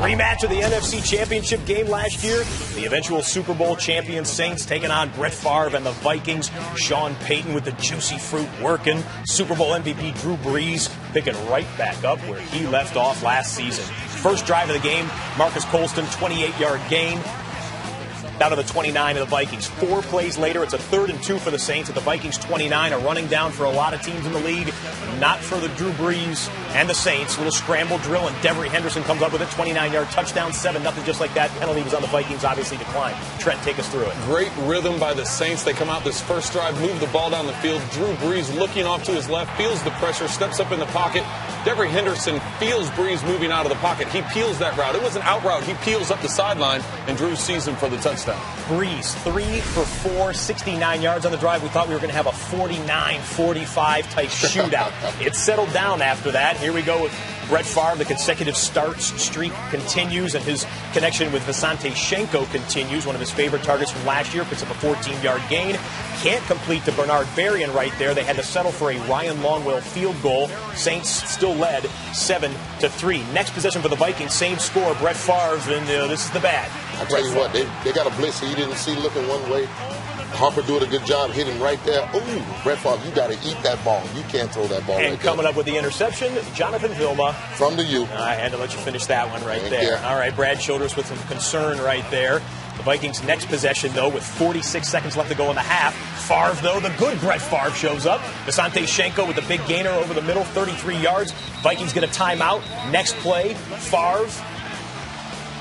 Rematch of the NFC Championship game last year. The eventual Super Bowl champion Saints taking on Brett Favre and the Vikings. Sean Payton with the juicy fruit working. Super Bowl MVP Drew Brees picking right back up where he left off last season. First drive of the game, Marcus Colston, 28-yard gain. Down to the 29 of the Vikings. 4 plays later, it's a 3rd and 2 for the Saints at the Vikings 29. A running down for a lot of teams in the league. Not for the Drew Brees and the Saints. Little scramble drill, and Devery Henderson comes up with a 29-yard touchdown. 7-0 just like that. Penalty was on the Vikings, obviously declined. Trent, take us through it. Great rhythm by the Saints. They come out this first drive, move the ball down the field. Drew Brees looking off to his left, feels the pressure, steps up in the pocket. Devery Henderson feels Brees moving out of the pocket. He peels that route. It was an out route. He peels up the sideline, and Drew sees him for the touchdown. Brees, 3 for 4, 69 yards on the drive. We thought we were going to have a 49-45 type shootout. It settled down after that. Here we go with Brett Favre. The consecutive starts streak continues, and his connection with Visanthe Shiancoe continues. One of his favorite targets from last year. Picks up a 14-yard gain. Can't complete to Bernard Berrien right there. They had to settle for a Ryan Longwell field goal. Saints still led 7-3. Next possession for the Vikings, same score. Brett Favre, and this is the bad. I tell you what, they got a blitz he didn't see looking one way. Harper doing a good job hitting right there. Ooh, Brett Favre, you got to eat that ball. You can't throw that ball. And coming up with the interception, Jonathan Vilma. From the U. I had to let you finish that one right there. All right, Brad Childress with some concern right there. The Vikings' next possession, though, with 46 seconds left to go in the half. Favre, though, the good Brett Favre shows up. Visanthe Shiancoe with the big gainer over the middle, 33 yards. Vikings get a timeout. Next play, Favre.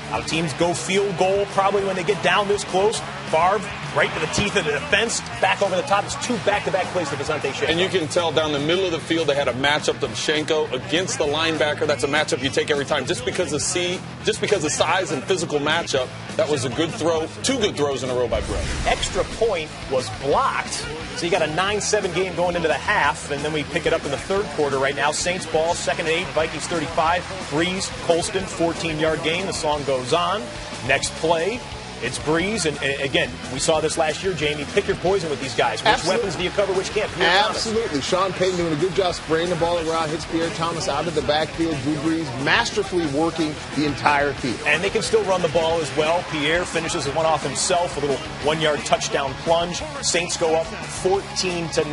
How teams go field goal probably when they get down this close. Favre right to the teeth of the defense, back over the top. It's 2 back-to-back plays for Visanthe Shiancoe. And you can tell down the middle of the field they had a matchup of Shiancoe against the linebacker. That's a matchup you take every time. Just because of size and physical matchup, that was a good throw. 2 good throws in a row by Brett. Extra point was blocked. So you got a 9-7 game going into the half, and then we pick it up in the third quarter right now. Saints ball, 2nd and 8, Vikings 35. Brees, Colston, 14-yard gain. The song goes on. Next play. It's Brees, and again, we saw this last year, Jamie. Pick your poison with these guys. Which weapons do you cover, which can't? Absolutely. Sean Payton doing a good job spraying the ball around, hits Pierre Thomas out of the backfield. Drew Brees masterfully working the entire field. And they can still run the ball as well. Pierre finishes one off himself, a little 1-yard touchdown plunge. Saints go up 14-9.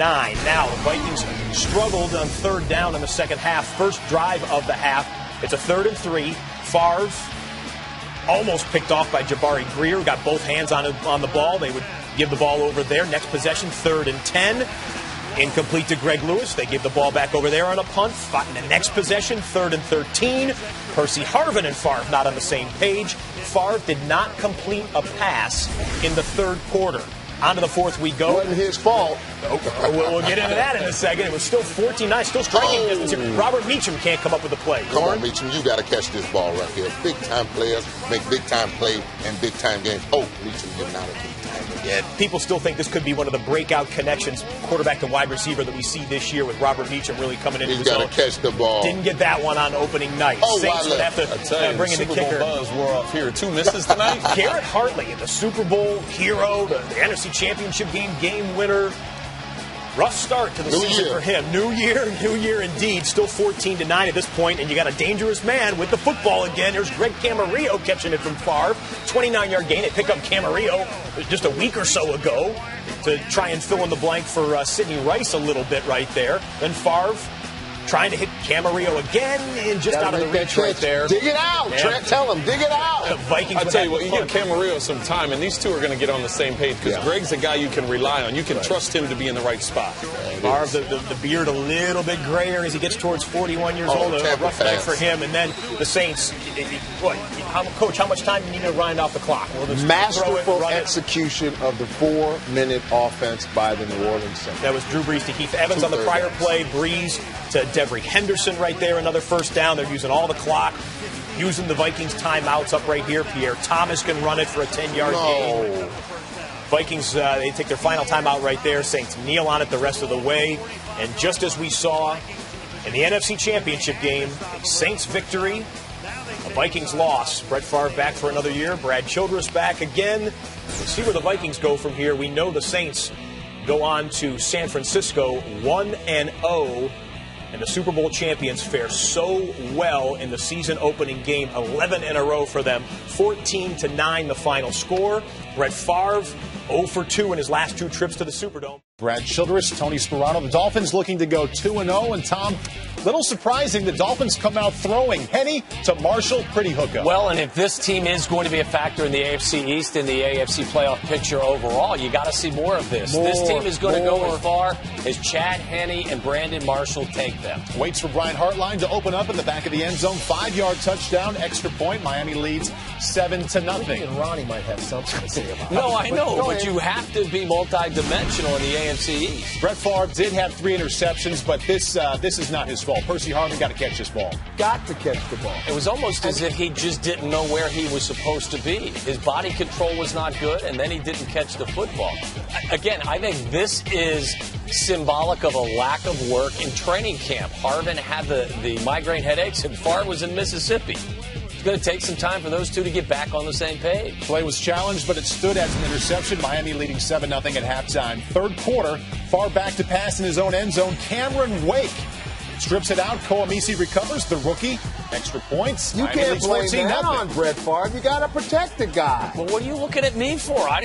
Now, the Vikings struggled on 3rd down in the second half. First drive of the half. It's a 3rd and 3. Favre almost picked off by Jabari Greer. Got both hands on the ball. They would give the ball over there. Next possession, 3rd and 10. Incomplete to Greg Lewis. They give the ball back over there on a punt. In the next possession, 3rd and 13. Percy Harvin and Favre not on the same page. Favre did not complete a pass in the third quarter. On to the fourth we go. It wasn't his fault. We'll get into that in a second. It was still 14-9, still striking distance here. Robert Meacham can't come up with a play. Come on, Meacham, you got to catch this ball right here. Big-time players make big-time play and big-time games. Oh, Meacham, you're not a big-time. Yeah, people still think this could be one of the breakout connections, quarterback to wide receiver, that we see this year with Robert Meacham really coming into his own. He's got to catch the ball. Didn't get that one on opening night. Saints would have to bring in the kicker. Super Bowl buzz wore off here. 2 misses tonight. Garrett Hartley, the Super Bowl hero, the NFC Championship game winner. Rough start to the season for him. New year indeed. Still 14-9 at this point, and you got a dangerous man with the football again. There's Greg Camarillo catching it from Favre. 29-yard gain. They pick up Camarillo just a week or so ago to try and fill in the blank for Sidney Rice a little bit right there. Then Favre trying to hit Camarillo again, and just out of the reach right there. Dig it out. Yeah. Trent, tell him, dig it out. Vikings. I tell you what, you give Camarillo some time, and these two are going to get on the same page because Greg's a guy you can rely on. You can trust him to be in the right spot. Favre, the beard a little bit grayer as he gets towards 41 years old. A rough night for him. And then the Saints. Coach, how much time do you need to grind off the clock? Masterful execution of the 4-minute offense by the New Orleans Saints. That was Drew Brees to Heath Evans on the prior play. Brees to Devery Henderson right there. Another first down. They're using all the clock. Using the Vikings timeouts up right here. Pierre Thomas can run it for a 10-yard gain. Vikings, they take their final timeout right there. Saints kneel on it the rest of the way. And just as we saw in the NFC Championship game, a Saints victory, a Vikings loss. Brett Favre back for another year. Brad Childress back again. Let's see where the Vikings go from here. We know the Saints go on to San Francisco 1-0 And the Super Bowl champions fare so well in the season opening game, 11 in a row for them, 14-9 the final score. Brett Favre 0 for 2 in his last 2 trips to the Superdome. Brad Childress, Tony Sperano, the Dolphins looking to go 2-0. And Tom, little surprising, the Dolphins come out throwing Henny to Marshall, pretty hookup. Well, and if this team is going to be a factor in the AFC East and the AFC playoff picture overall, you got to see more of this. This team is going to go as far as Chad Henne and Brandon Marshall take them. Waits for Brian Hartline to open up in the back of the end zone. 5-yard touchdown, extra point. Miami leads 7-0. And Ronnie might have something to say about it. No, I know, but you have to be multidimensional in the AFC East. Brett Favre did have 3 interceptions, but this is not his fault. Percy Harvin got to catch this ball. Got to catch the ball. It was almost as if he just didn't know where he was supposed to be. His body control was not good, and then he didn't catch the football. Again, I think this is symbolic of a lack of work in training camp. Harvin had the migraine headaches, and Favre was in Mississippi. It's going to take some time for those two to get back on the same page. Play was challenged, but it stood as an interception. Miami leading 7-0 at halftime. Third quarter, Favre back to pass in his own end zone. Cameron Wake strips it out. Koamisi recovers. The rookie. Extra points. You Miami can't leads blame 14-0. that on Brett Favre. You got to protect the guy. Well, what are you looking at me for? I'm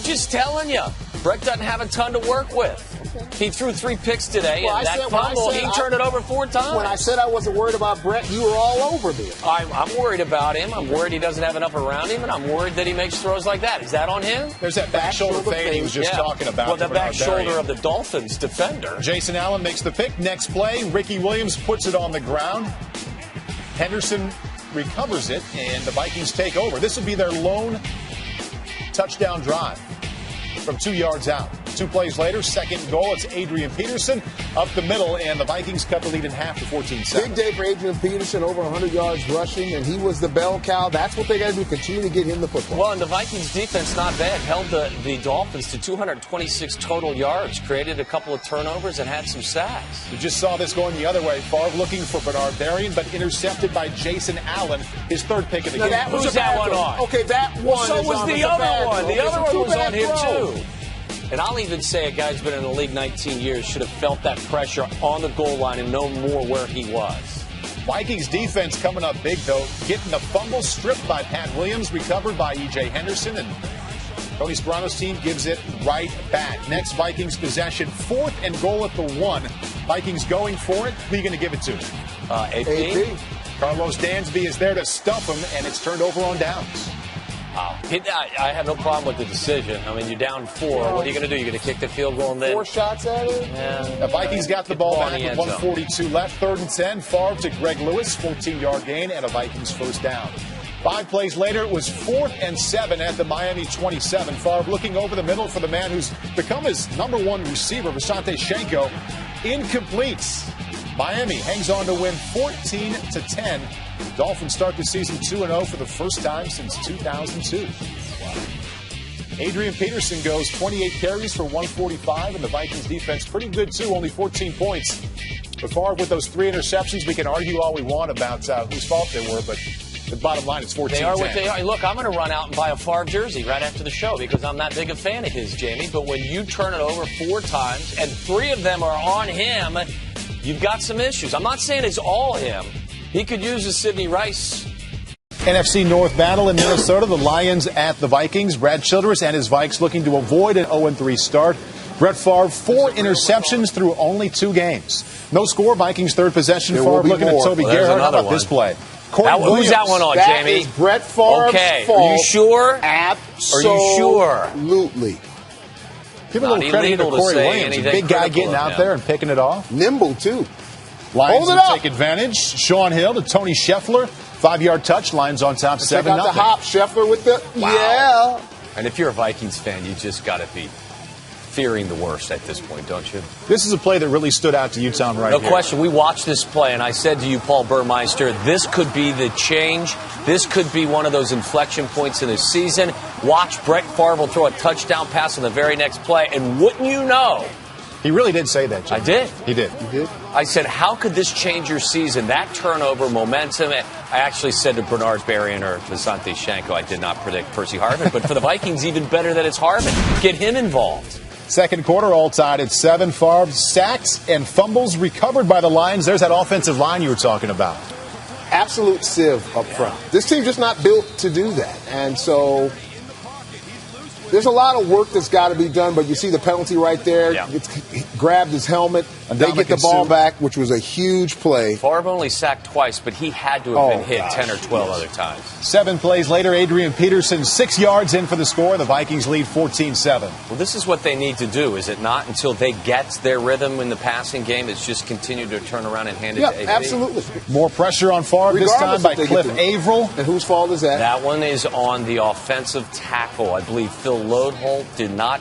just telling you. Brett doesn't have a ton to work with. He threw 3 picks today, and that fumble, he turned it over 4 times. When I said I wasn't worried about Brett, you were all over me. I'm worried about him. I'm worried he doesn't have enough around him, and I'm worried that he makes throws like that. Is that on him? There's that back shoulder fade he was just talking about. Well, the back shoulder of the Dolphins defender. Jason Allen makes the pick. Next play, Ricky Williams puts it on the ground. Henderson recovers it, and the Vikings take over. This will be their lone touchdown drive from 2 yards out. 2 plays later, second goal, it's Adrian Peterson up the middle, and the Vikings cut the lead in half to 14-7. Big day for Adrian Peterson, over 100 yards rushing, and he was the bell cow. That's what they got to do, continue to get him the football. Well, and the Vikings defense, not bad, held the Dolphins to 226 total yards, created a couple of turnovers, and had some sacks. We just saw this going the other way. Favre looking for Bernard Berrien, but intercepted by Jason Allen, his 3rd pick of the game. Who's that one on? Okay, that one so is was on the other one. Okay, the other one was on him, throw. too. And I'll even say a guy who's been in the league 19 years should have felt that pressure on the goal line and known more where he was. Vikings defense coming up big, though. Getting the fumble stripped by Pat Williams, recovered by E.J. Henderson, and Tony Sperano's team gives it right back. Next Vikings possession, 4th and goal at the 1. Vikings going for it. Who are you going to give it to? AP. Carlos Dansby is there to stuff him, and it's turned over on downs. I have no problem with the decision. I mean, you're down 4. What are you going to do? You're going to kick the field goal and then 4 shots at it? Yeah. The Vikings got the ball back with in the end 1:42 left. 3rd and 10. Favre to Greg Lewis, 14-yard gain, and a Vikings first down. 5 plays later, it was 4th and 7 at the Miami 27. Favre looking over the middle for the man who's become his #1 receiver, Visanthe Shenko. Incomplete. Miami hangs on to win 14-10. Dolphins start the season 2-0 for the first time since 2002. Adrian Peterson goes 28 carries for 145, and the Vikings defense pretty good too, only 14 points. But Favre with those 3 interceptions, we can argue all we want about whose fault they were, but the bottom line is 14-10. They are what they are. Look, I'm going to run out and buy a Favre jersey right after the show because I'm not big a fan of his, Jamie. But when you turn it over 4 times and 3 of them are on him, you've got some issues. I'm not saying it's all him. He could use a Sidney Rice. NFC North battle in Minnesota. The Lions at the Vikings. Brad Childress and his Vikes looking to avoid an 0-3 start. Brett Favre, 4 interceptions through only 2 games. No score. Vikings 3rd possession. Favre looking at Toby Gerhardt. How about this play? Who's that one on, Jamie? That is Brett Favre's fault. Are you sure? Absolutely. Are you sure? Absolutely. Give a little credit to Corey Williams. A big guy getting out there and picking it off. Nimble, too. Lions will take advantage. Sean Hill to Tony Scheffler. 5-yard touch. Lions on top, 7-0. Check out the hop. Scheffler with the... Wow. Yeah. And if you're a Vikings fan, you just got to be fearing the worst at this point, don't you? This is a play that really stood out to you, Tom, right here. No question. We watched this play, and I said to you, Paul Burmeister, this could be the change. This could be one of those inflection points in the season. Watch Brett Favre will throw a touchdown pass on the very next play, and wouldn't you know... He really did say that, Jim. I did. He did. You did? I said, how could this change your season? That turnover, momentum. I actually said to Bernard Berrien or Visanthe Shenko, I did not predict Percy Harvin, but for the Vikings, even better that it's Harvin. Get him involved. Second quarter, all tied at 7. Favre sacks and fumbles recovered by the Lions. There's that offensive line you were talking about. Absolute sieve up front. This team's just not built to do that. And so there's a lot of work that's got to be done, but you see the penalty right there. Yeah. He grabbed his helmet. They get the ball back, which was a huge play. Favre only sacked twice, but he had to have been hit 10 or 12 other times. 7 plays later, Adrian Peterson 6 yards in for the score. The Vikings lead 14-7. Well, this is what they need to do, is it not? Until they get their rhythm in the passing game, it's just continue to turn around and hand it to AP. Absolutely. More pressure on Favre this time by Cliff Averill. And whose fault is that? That one is on the offensive tackle. I believe Phil Lodeholt did not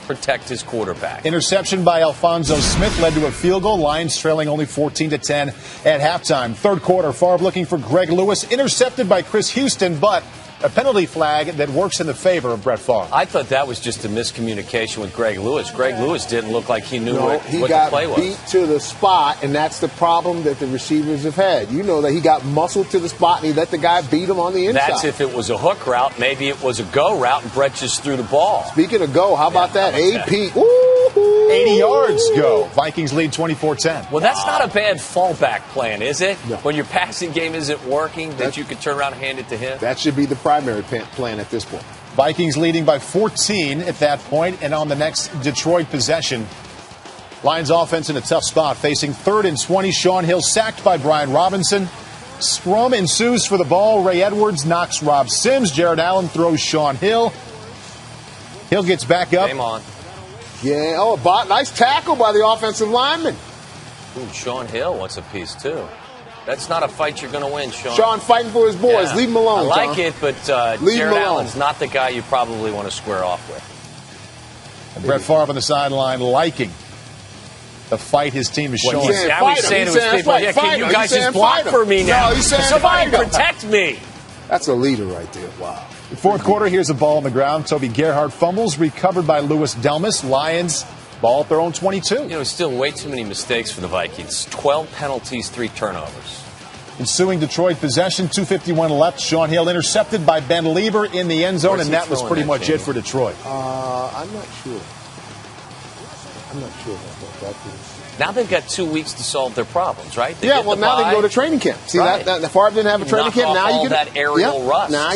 protect his quarterback. Interception by Alfonso Smith led to a field goal. Lions trailing only 14-10 at halftime. Third quarter, Favre looking for Greg Lewis. Intercepted by Chris Houston, but a penalty flag that works in the favor of Brett Favre. I thought that was just a miscommunication with Greg Lewis. Greg Lewis didn't look like he knew what the play was. He got beat to the spot, and that's the problem that the receivers have had. You know that he got muscled to the spot, and he let the guy beat him on the inside. That's if it was a hook route. Maybe it was a go route, and Brett just threw the ball. Speaking of go, how about that? AP. 80 yards go. Vikings lead 24-10. Well, that's not a bad fallback plan, is it? No. When your passing game isn't working, that you could turn around and hand it to him? That should be the primary plan at this point. Vikings leading by 14 at that point, and on the next Detroit possession, Lions offense in a tough spot, facing 3rd and 20. Sean Hill sacked by Brian Robinson. Scrum ensues for the ball. Ray Edwards knocks Rob Sims. Jared Allen throws Sean Hill. Hill gets back up. Game on. Yeah, nice tackle by the offensive lineman. Ooh, Sean Hill wants a piece, too. That's not a fight you're going to win, Sean. Sean fighting for his boys. Yeah. Leave him alone, I like it, but Jared Allen's not the guy you probably want to square off with. And Brett Favre on the sideline liking the fight his team is showing. Now he's saying to his people, can you guys just block for me now? No, he's saying somebody protect me. That's a leader right there. Wow. The fourth quarter, here's a ball on the ground. Toby Gerhardt fumbles, recovered by Louis Delmas. Lions ball at their own 22. You know, still way too many mistakes for the Vikings. 12 penalties, 3 turnovers. Ensuing Detroit possession, 2:51 left. Sean Hill intercepted by Ben Lieber in the end zone, and that was pretty much it for Detroit. I'm not sure. About that. Now they've got 2 weeks to solve their problems, right? Now they can go to training camp. See, right. that Favre didn't have a training camp. Now you can that aerial rust. Now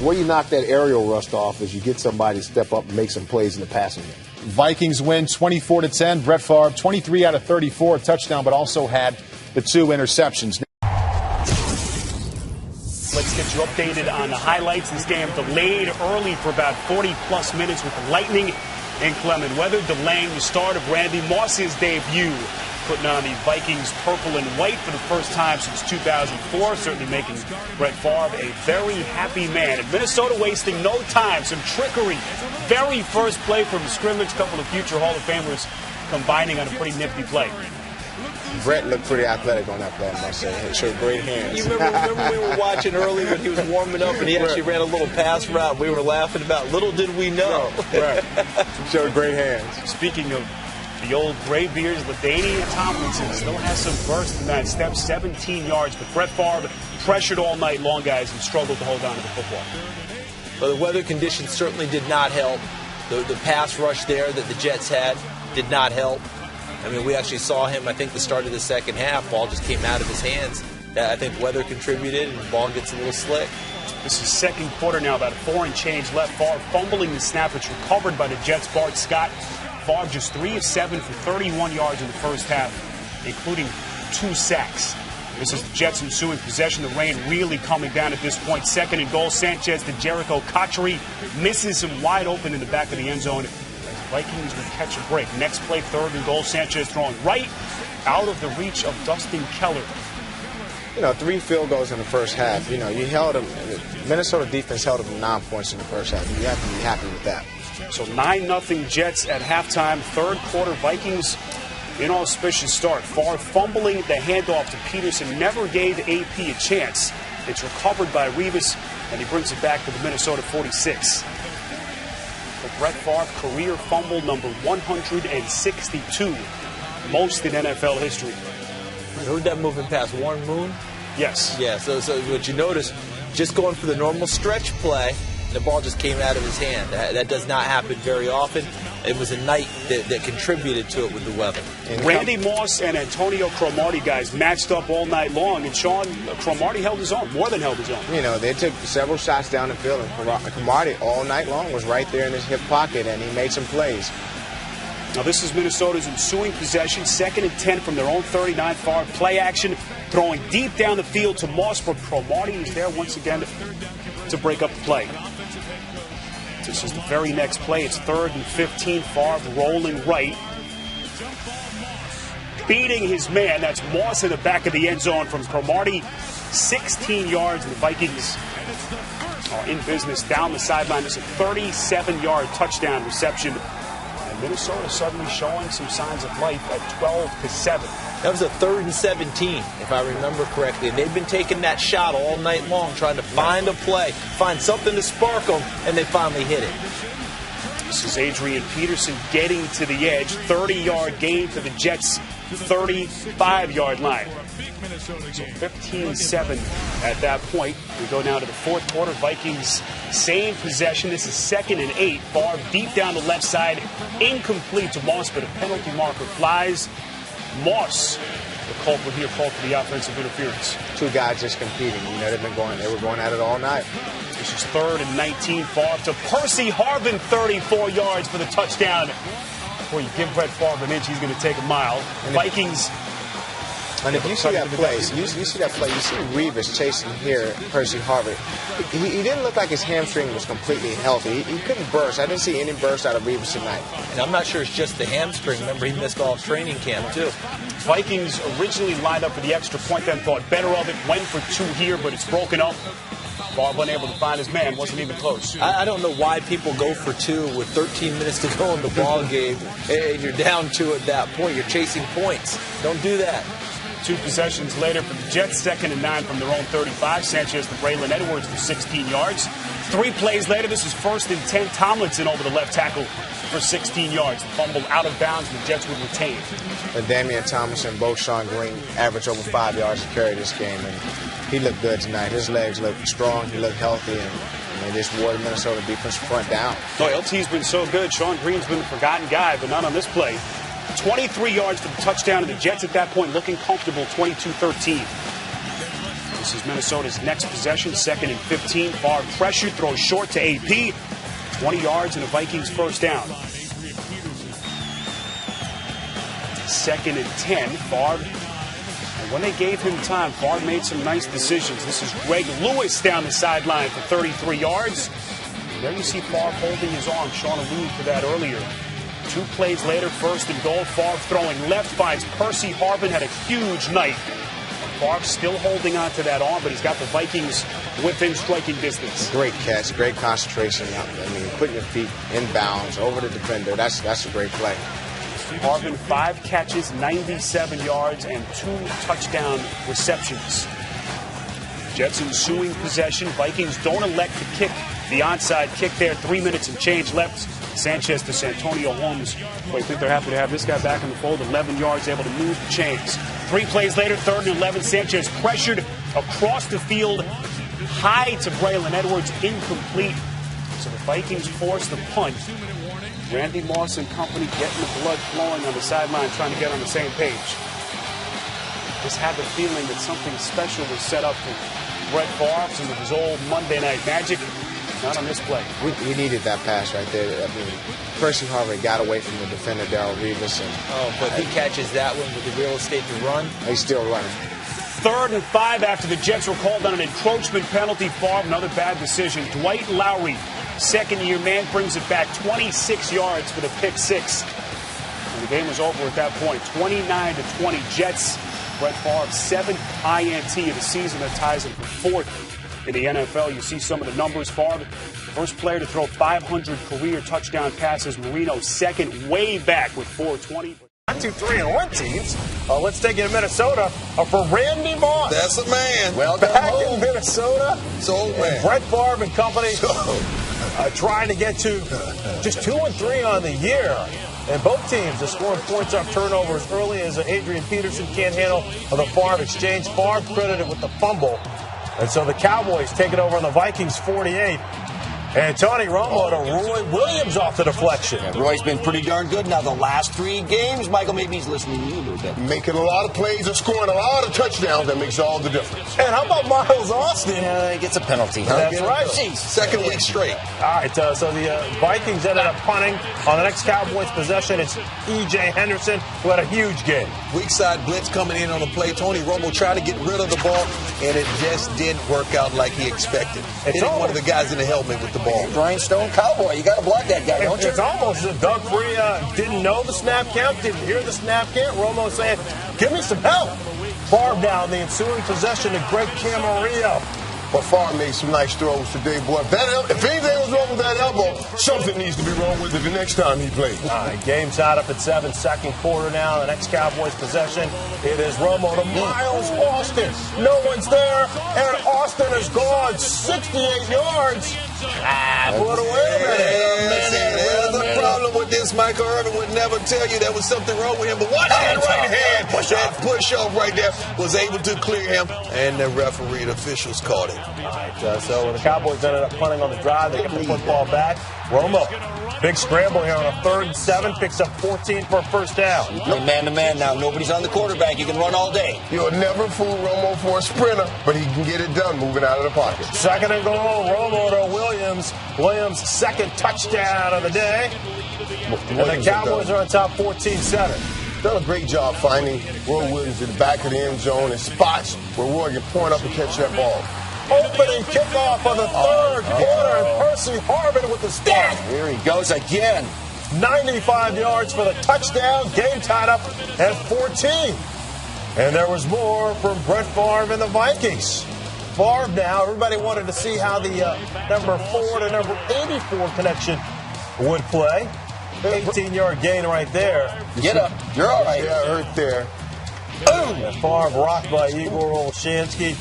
where you knock that aerial rust off is you get somebody to step up and make some plays in the passing game. Vikings win 24-10. Brett Favre, 23 out of 34, a touchdown, but also had the 2 interceptions. Let's get you updated on the highlights. This game delayed early for about 40-plus minutes with lightning inclement weather, delaying the start of Randy Moss's debut, putting on the Vikings purple and white for the first time since 2004, certainly making Brett Favre a very happy man. And Minnesota wasting no time, some trickery. Very first play from the scrimmage, couple of future Hall of Famers combining on a pretty nifty play. Brett looked pretty athletic on that play, I must say. He showed great hands. You remember we were watching early when he was warming up and he actually ran a little pass route. We were laughing about little did we know. Right. He showed great hands. Speaking of the old graybeards, LaDainian Tomlinson still has some burst in that step, 17 yards. But Brett Favre pressured all night long, guys, and struggled to hold on to the football. Well, the weather conditions certainly did not help. The pass rush there that the Jets had did not help. I mean, we actually saw him, I think, the start of the second half. Ball just came out of his hands. I think weather contributed, and the ball gets a little slick. This is second quarter now, about 4 and change left. Favre fumbling the snap. It's recovered by the Jets' Bart Scott. Favre just 3 of 7 for 31 yards in the first half, including 2 sacks. This is the Jets' ensuing possession. The rain really coming down at this point. Second and goal. Sanchez to Jericho Cotchery misses him wide open in the back of the end zone. Vikings would catch a break. Next play, third and goal. Sanchez throwing right out of the reach of Dustin Keller. 3 field goals in the first half. You held them. Minnesota defense held them 9 points in the first half. You have to be happy with that. So 9-0 Jets at halftime. Third quarter, Vikings inauspicious start. Favre fumbling the handoff to Peterson. Never gave AP a chance. It's recovered by Revis, and he brings it back to the Minnesota 46. Brett Favre, career fumble number 162, most in NFL history. Who'd that moving pass? Warren Moon? Yes. Yeah, so what you notice, just going for the normal stretch play, the ball just came out of his hand. That does not happen very often. it was a night that contributed to it with the weather. And Randy Moss and Antonio Cromartie, guys, matched up all night long. And Sean, Cromartie held his own, more than held his own. You know, they took several shots down the field, and Cromartie all night long was right there in his hip pocket, and he made some plays. Now this is Minnesota's ensuing possession, 2nd and 10 from their own 39. Favre play action, throwing deep down the field to Moss, but Cromartie is there once again to break up the play. This is the very next play. It's 3rd and 15. Favre rolling right, beating his man. That's Moss in the back of the end zone from Cromartie. 16 yards, and the Vikings are in business down the sideline. This is a 37-yard touchdown reception. Minnesota suddenly showing some signs of life at 12-7. That was a 3rd and 17, if I remember correctly. And they've been taking that shot all night long, trying to find a play, find something to spark them, and they finally hit it. This is Adrian Peterson getting to the edge. 30-yard gain to the Jets' 35-yard line. So 15-7 at that point. We go now to the fourth quarter. Vikings, same possession. This is 2nd and 8. Favre deep down the left side. Incomplete to Moss, but a penalty marker flies. Moss, the culprit here, called for the offensive interference. Two guys just competing. You know, they were going at it all night. This is 3rd and 19. Favre to Percy Harvin, 34 yards for the touchdown. Before you give Brett Favre an inch, he's going to take a mile. Vikings. And if you see that play, you see Revis chasing here, Percy Harvin. He didn't look like his hamstring was completely healthy. He couldn't burst. I didn't see any burst out of Revis tonight. And I'm not sure it's just the hamstring. Remember, he missed all of training camp, too. Vikings originally lined up for the extra point, then thought better of it. Went for 2 here, but it's broken up. Favre unable to find his man. Wasn't even close. I don't know why people go for 2 with 13 minutes to go in the ball game, and you're down 2 at that point. You're chasing points. Don't do that. 2 possessions later for the Jets, 2nd and 9 from their own 35. Sanchez to Braylon Edwards for 16 yards. 3 plays later, this is 1st and 10. Tomlinson over the left tackle for 16 yards. The fumble out of bounds, the Jets would retain. And Damian Thomason, both Sean Green, averaged over 5 yards to carry this game. And he looked good tonight. His legs looked strong. He looked healthy. And they just wore the Minnesota defense front down. No, LT's been so good. Sean Green's been the forgotten guy, but not on this play. 23 yards for the touchdown, and the Jets at that point looking comfortable, 22-13. This is Minnesota's next possession, 2nd and 15. Favre pressure, throws short to AP. 20 yards and a Vikings first down. 2nd and 10. Favre, and when they gave him time, Favre made some nice decisions. This is Greg Lewis down the sideline for 33 yards. And there you see Favre holding his arm. Sean alluded to that earlier. 2 plays later, 1st and goal. Favre throwing left, finds Percy Harvin. Had a huge night. Favre still holding on to that arm, but he's got the Vikings within striking distance. Great catch, great concentration. I mean, putting your feet in bounds over the defender. That's a great play. Harvin, 5 catches, 97 yards, and 2 touchdown receptions. Jets ensuing possession. Vikings don't elect to kick the onside kick there. 3 minutes and change left. Sanchez to Santonio Holmes. Well, I think they're happy to have this guy back in the fold. 11 yards, able to move the chains. 3 plays later, 3rd and 11. Sanchez pressured across the field. High to Braylon Edwards, incomplete. So the Vikings force the punt. Randy Moss and company getting the blood flowing on the sideline, trying to get on the same page. Just had the feeling that something special was set up for Brett Favre, some of his old Monday Night Magic. Not on this play. We needed that pass right there. I mean, Percy Harvin got away from the defender, Darrell Revis. But he catches that one with the real estate to run. He's still running. 3rd and 5 after the Jets were called on an encroachment penalty. Favre, another bad decision. Dwight Lowry, 2nd-year man, brings it back 26 yards for the pick 6. And the game was over at that point. 29-20 Jets. Brett Favre, 7th INT of the season. That ties him for 4th in the NFL. You see some of the numbers. Favre, first player to throw 500 career touchdown passes. Marino, 2nd, way back with 420. 1, 2, 3, and 1 teams. Let's take it to Minnesota for Randy Moss. That's a man. Well, back in Minnesota. So, man. Brett Favre and company trying to get to just 2-3 on the year. And both teams are scoring points off turnovers early as Adrian Peterson can't handle the Favre exchange. Favre credited with the fumble. And so the Cowboys take it over on the Vikings 48. And Tony Romo to Roy Williams off the deflection. Yeah, Roy's been pretty darn good now the last 3 games. Michael, maybe he's listening to you a little bit. Making a lot of plays and scoring a lot of touchdowns. That makes all the difference. And how about Miles Austin? He gets a penalty, huh? That's right. Jeez. Second week straight. All right, so the Vikings ended up punting on the next Cowboys possession. It's E.J. Henderson who had a huge game. Weak side blitz coming in on the play. Tony Romo tried to get rid of the ball, and it just didn't work out like he expected. Hitting one of the guys in the helmet with the ball. Grindstone Cowboy. You got to block that guy, don't you? It's almost as if Doug Free didn't know the snap count, didn't hear the snap count. Romo saying, give me some help. Favre down the ensuing possession to Greg Camarillo. But Favre made some nice throws today, boy. If anything was wrong with that elbow, something needs to be wrong with it the next time he plays. All right, game tied up at 7, second quarter now. The next Cowboys possession, it is Romo to Miles Austin. No one's there, and Austin has gone 68 yards. But wait a minute. There's a problem with this. Michael Irvin would never tell you there was something wrong with him. But watch that right hand. That push off right there was able to clear him, and the referee, the officials caught it. All right, so the Cowboys ended up punting on the drive. They get the football back. Romo, big scramble here on a 3rd and 7, picks up 14 for a first down. You play man-to-man now. Nobody's on the quarterback. You can run all day. You'll never fool Romo for a sprinter, but he can get it done moving out of the pocket. 2nd and goal, Romo to Williams. Williams' 2nd touchdown of the day. And the Cowboys are on top 14-7. Done a great job finding Roy Williams in the back of the end zone in spots where Roy can point up and catch that ball. Opening kickoff of the 3rd quarter, and Percy Harvin with the start. Here he goes again. 95 yards for the touchdown. Game tied up at 14. And there was more from Brett Favre and the Vikings. Favre now, everybody wanted to see how the number 4 to number 84 connection would play. 18-yard gain right there. Get up. You're all right. Yeah, hurt there. Boom! Favre rocked by Igor Olshansky.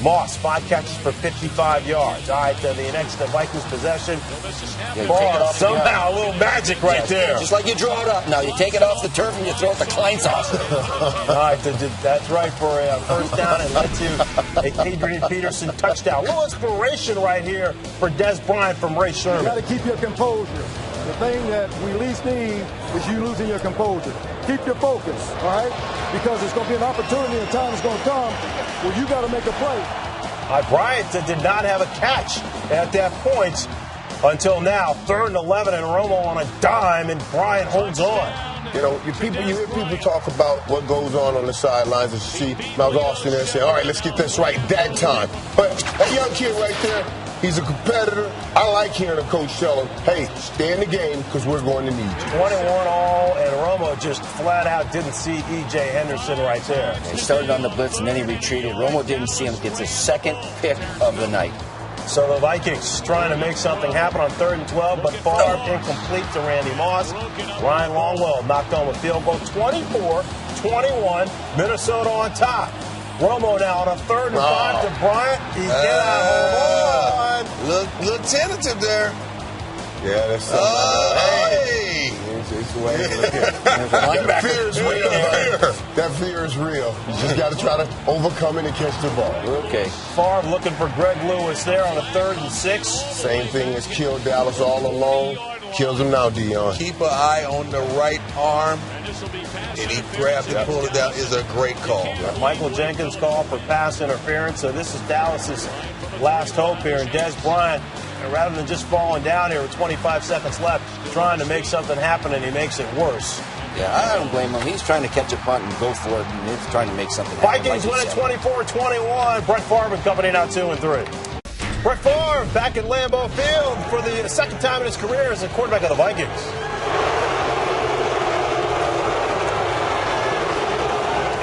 Moss, 5 catches for 55 yards. All right, the next Vikings possession. Favre, somehow a little magic right there. Just like you draw it up. Now you take it off the turf and you throw it to Klein's house. All right, that's right for a first down and led to an Adrian Peterson touchdown. A little inspiration right here for Des Bryant from Ray Sherman. You got to keep your composure. The thing that we least need is you losing your composure. Keep your focus, all right? Because there's going to be an opportunity and time is going to come where you got to make a play. Bryant did not have a catch at that point until now. 3rd and 11, and Romo on a dime, and Bryant holds on. You know, you hear people talk about what goes on the sidelines, and you see Miles Austin there saying, all right, let's get this right that time. But that young kid right there, he's a competitor. I like hearing a coach tell him, hey, stay in the game because we're going to need you. 21 all, and Romo just flat out didn't see E.J. Henderson right there. He started on the blitz and then he retreated. Romo didn't see him. Gets his 2nd pick of the night. So the Vikings trying to make something happen on 3rd and 12, but Favre incomplete to Randy Moss. Ryan Longwell knocked on with field goal. 24-21, Minnesota on top. Romo now on a 3rd and 5 to Bryant. He cannot hold on. Look tentative there. Yeah, that's hey! It's the way to look at it. That fear is real. That fear is real. You just got to try to overcome it and catch the ball. Okay. Favre looking for Greg Lewis there on a 3rd and 6. Same thing as killed Dallas all alone. Kills him now, Dion. Keep an eye on the right arm. And he grabbed and pulled it down. Is a great call. Michael Jenkins called for pass interference. So this is Dallas's last hope here. And Des Bryant, rather than just falling down here with 25 seconds left, trying to make something happen, and he makes it worse. Yeah, I don't blame him. He's trying to catch a punt and go for it, and he's trying to make something happen. Vikings win it 24-21. Brett Favre and company now 2-3. Brett Favre back at Lambeau Field for the 2nd time in his career as the quarterback of the Vikings.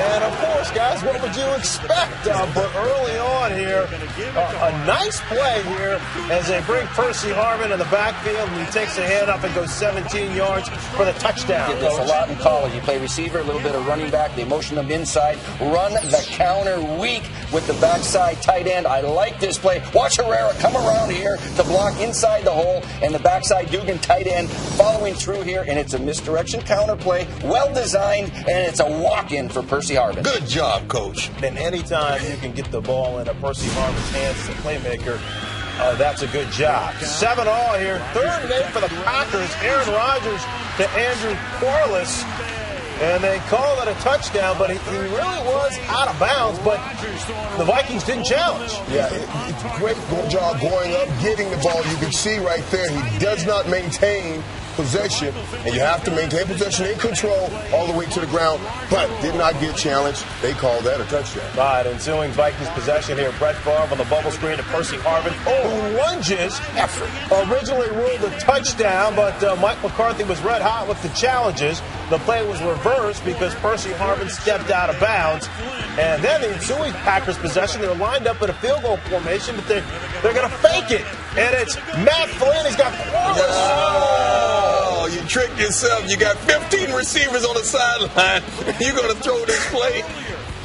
And of course, guys, what would you expect? But early on here, a nice play here as they bring Percy Harvin in the backfield, and he takes a hand up and goes 17 yards for the touchdown. Did this a lot in college. You play receiver, a little bit of running back. They motion them inside. Run the counter weak with the backside tight end. I like this play. Watch Herrera come around here to block inside the hole, and the backside Dugan tight end following through here, and it's a misdirection counter play, well designed, and it's a walk-in for Percy Harvin. Good job, Coach. And anytime you can get the ball in a Percy Harvin's hands as a playmaker, Oh, that's a good job. 7-all here. 3rd and 8 for the Packers. Aaron Rodgers to Andrew Corliss. And they call it a touchdown, but he really was out of bounds, but the Vikings didn't challenge. Yeah, great job going up, getting the ball. You can see right there he does not maintain possession, and you have to maintain possession and control all the way to the ground, but did not get challenged. They called that a touchdown. All right, ensuing Vikings possession here. Brett Favre on the bubble screen to Percy Harvin, who lunges. Originally ruled a touchdown, but Mike McCarthy was red hot with the challenges. The play was reversed because Percy Harvin stepped out of bounds. And then the ensuing Packers possession, they're lined up in a field goal formation, but they're going to fake it. And it's Matt Flynn. He's got Corliss. Oh, you tricked yourself. You got 15 receivers on the sideline. You're going to throw this play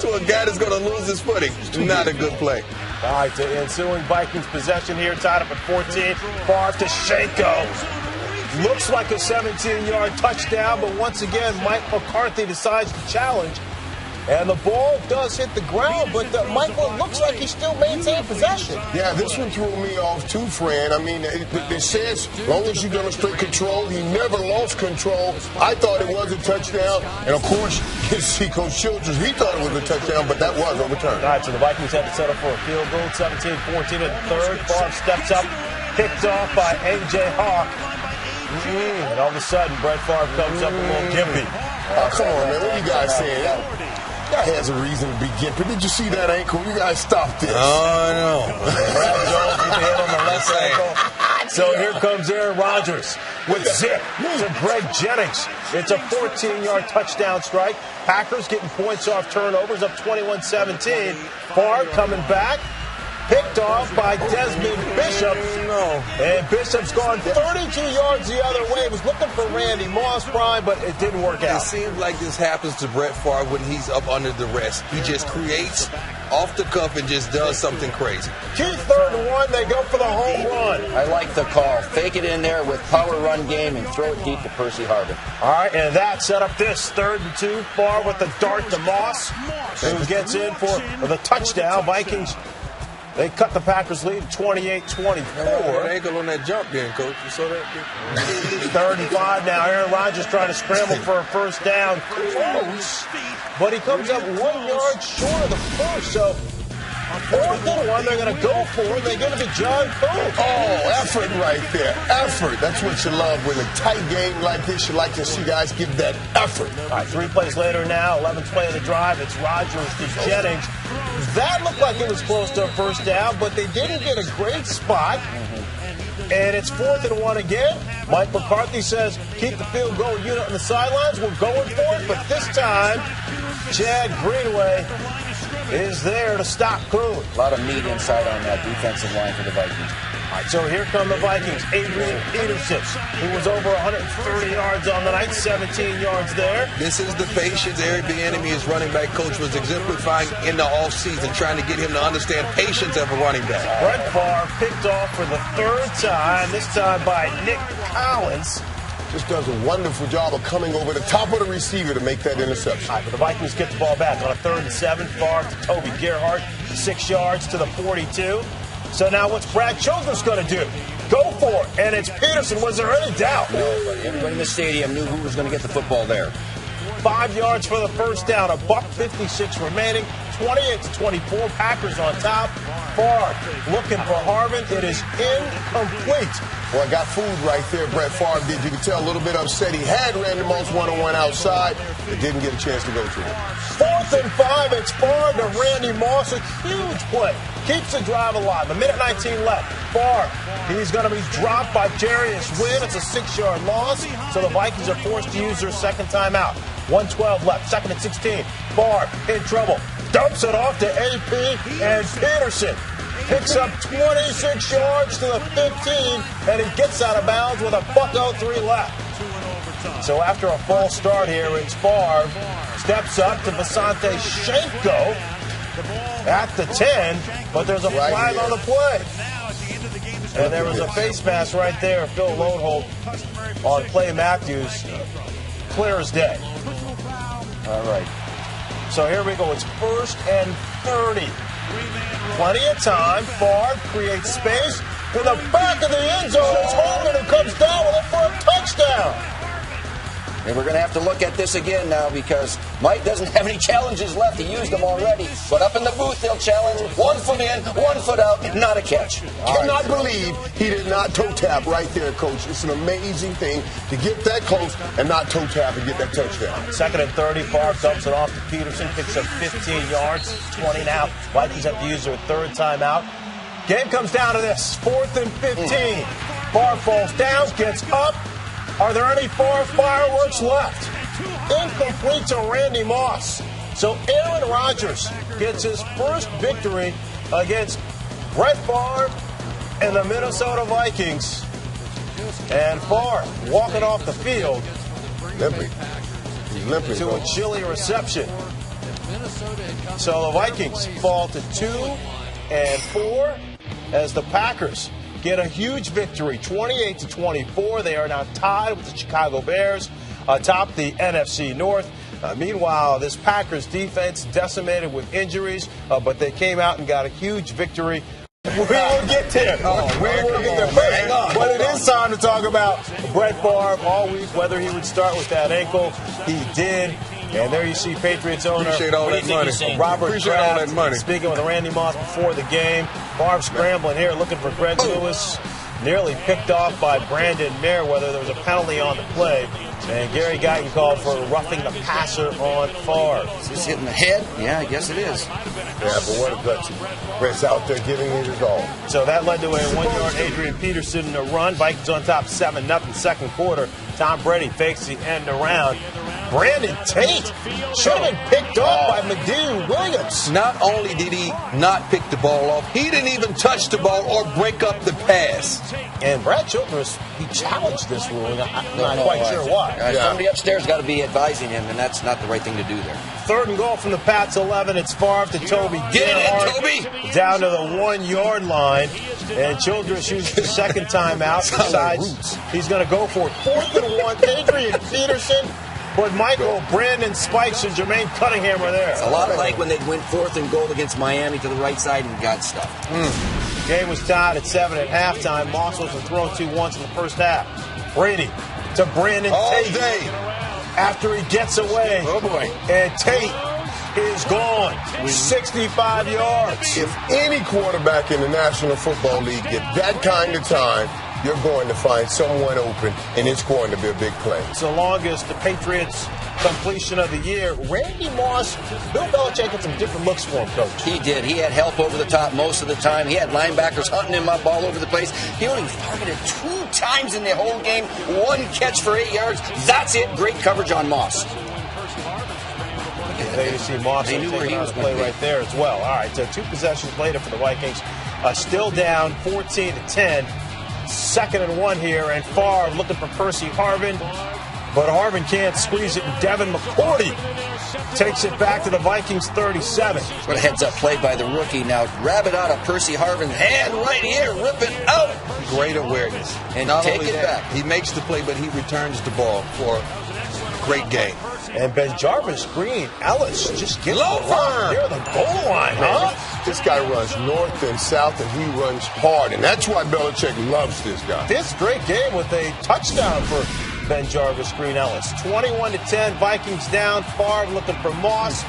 to a guy that's going to lose his footing. Not a good play. All right, the ensuing Vikings possession here, tied up at 14. Favre to Shenko. Looks like a 17-yard touchdown, but once again, Mike McCarthy decides to challenge. And the ball does hit the ground, but Michael looks like he still maintained possession. Yeah, this one threw me off too, Fran. I mean, it says as long as you demonstrate control, he never lost control. I thought it was a touchdown. And, of course, you see Coach Childress, he thought it was a touchdown, but that was overturned. All right, so the Vikings had to settle for a field goal, 17-14 at the 3rd. Favre steps up, picked off by A.J. Hawk. And all of a sudden, Brett Favre comes up a little gimpy. Oh, come on, man. What are you guys saying? That has a reason to be gimpy. Did you see that ankle? You guys stop this. Oh, I know. Brad Jones with the hit on the left ankle. So here comes Aaron Rodgers with zip to Greg Jennings. It's a 14-yard touchdown strike. Packers getting points off turnovers, up 21-17. Favre coming back. Picked off by Desmond Bishop. And Bishop's gone 32 yards the other way. Was looking for Randy Moss prime, but it didn't work out. It seems like this happens to Brett Favre when he's up under duress. He just creates off the cuff and just does something crazy. Key 3rd and 1, they go for the home run. I like the call. Fake it in there with power run game and throw it deep to Percy Harvin. All right, and that set up this 3rd and 2. Favre with the dart to Moss, who gets in for the touchdown. Vikings, they cut the Packers' lead 28-24. Ankle on that jump then, Coach. You saw that? 3rd and 5 now. Aaron Rodgers trying to scramble for a first down. Close, but he comes up 1 yard short of the first. So 4th and 1, they're going to go for it. They're going to be John Pope. Oh, effort right there. Effort. That's what you love. When a tight game like this, you like to see guys give that effort. All right, 3 plays later now. 11th play of the drive. It's Rodgers to Jennings. That looked like it was close to a first down, but they didn't get a great spot. And it's 4th and 1 again. Mike McCarthy says, keep the field goal unit on the sidelines. We're going for it, but this time, Chad Greenway is there to stop Coon. A lot of meat inside on that defensive line for the Vikings. All right, so here come the Vikings. Adrian Peterson, who was over 130 yards on the night, 17 yards there. This is the patience Eric Bieniemy, his running back coach, was exemplifying in the offseason, trying to get him to understand patience of a running back. Brett Favre picked off for the 3rd time, this time by Nick Collins. Just does a wonderful job of coming over the top of the receiver to make that interception. All right, but the Vikings get the ball back on a 3rd and 7. Favre to Toby Gerhart, 6 yards to the 42. So now what's Brad Childress going to do? Go for it. And it's Peterson. Was there any doubt? No, everybody in the stadium knew who was going to get the football there. 5 yards for the first down. $1:56 remaining. 28-24. Packers on top. Favre looking for Harvin. It is incomplete. Well, I got food right there. Brett Favre did. You could tell a little bit upset. He had Randy Moss one-on-one outside, but didn't get a chance to go to him. 4th and 5. It's Favre to Randy Moss. A huge play. Keeps the drive alive. 1:19 left. Favre, he's going to be dropped by Jarius Wynn. It's a 6-yard loss, so the Vikings are forced to use their second timeout. 1:12 left. 2nd and 16. Favre in trouble. Dumps it off to AP, and Peterson picks up 26 yards to the 15, and he gets out of bounds with $1:03 left. So after a false start here, it's Favre. Steps up to Visante Shenko at the 10, but there's a flag on the play. And there was a face mask right there, Phil Lodeholt, on Clay Matthews. Clear as day. All right. So here we go. It's 1st and 30. Plenty of time. Favre creates space. in the back of the end zone. It's Hogan who comes down with it for a touchdown. And we're going to have to look at this again now because Mike doesn't have any challenges left. He used them already. But up in the booth, they'll challenge 1 foot in, 1 foot out, not a catch. Cannot believe he did not toe tap right there, Coach. It's an amazing thing to get that close and not toe tap and get that touchdown. 2nd and 30, Favre dumps it off to Peterson, picks up 15 yards, 20 now. Vikings have to use their 3rd timeout. Game comes down to this, 4th and 15. Favre falls down, gets up. Are there any Favre fireworks left? Incomplete to Randy Moss. So Aaron Rodgers gets his first victory against Brett Favre and the Minnesota Vikings. And Favre walking off the field Limping. He's limping. to a chilly reception. So the Vikings fall to 2-4 as the Packers get a huge victory, 28-24. They are now tied with the Chicago Bears atop the NFC North. Meanwhile, this Packers defense decimated with injuries, but they came out and got a huge victory. We will get there. But it is time to talk about Brett Favre all week, whether he would start with that ankle. He did. And there you see Patriots owner Robert Kraft speaking with Randy Moss before the game. Favre scrambling here, looking for Greg Lewis. Nearly picked off by Brandon Merriweather. There was a penalty on the play. And Gary Guyton called for roughing the passer on Favre. Is this hitting the head? Yeah, I guess it is. Yeah, but what a gutsy. Brett's out there giving it his all. So that led to a 1-yard Adrian Peterson run. Vikings on top 7-0 second quarter. Tom Brady fakes the end around. Brandon Tate should have been picked off by McDee Williams. Not only did he not pick the ball off, he didn't even touch the ball or break up the pass. And Brad Childress, he challenged this ruling. I'm not quite sure why. Somebody upstairs got to be advising him, and that's not the right thing to do there. 3rd and goal from the Pats 11. It's Favre to Toby. Get it, Toby! Down to the 1-yard line. And Childress uses the second timeout. Decides he's going to go for it. 4th and 1. Adrian Peterson. But Michael, Brandon Spikes, and Jermaine Cunningham are there. It's a lot like when they went 4th and goal against Miami to the right side and got stuffed. Game was tied at 7 at halftime. Moss wasn't thrown to once in the first half. Brady to Brandon Tate. After he gets away. Oh, boy. And Tate is gone. 65 yards. If any quarterback in the National Football League get that kind of time, you're going to find someone open, and it's going to be a big play. It's the longest the Patriots completion of the year. Randy Moss, Bill Belichick had some different looks for him, Coach. He did. He had help over the top most of the time. He had linebackers hunting him up all over the place. He only targeted 2 times in the whole game. 1 catch for 8 yards. That's it. Great coverage on Moss. There you see Moss taking on the play right there as well. All right, so 2 possessions later for the Vikings. Still down 14-10. 2nd and 1 here, and Favre looking for Percy Harvin. But Harvin can't squeeze it, and Devin McCourty takes it back to the Vikings 37. What a heads-up play by the rookie. Now grab it out of Percy Harvin's hand right here. Rip it out. Great awareness. And not take only it that, back. He makes the play, but he returns the ball for a great game. And Ben Jarvis Green, Ellis just gets near the goal line, huh? This guy runs north and south, and he runs hard, and that's why Belichick loves this guy. This great game with a touchdown for Ben Jarvis Green Ellis. 21-10, Vikings down. Favre looking for Moss.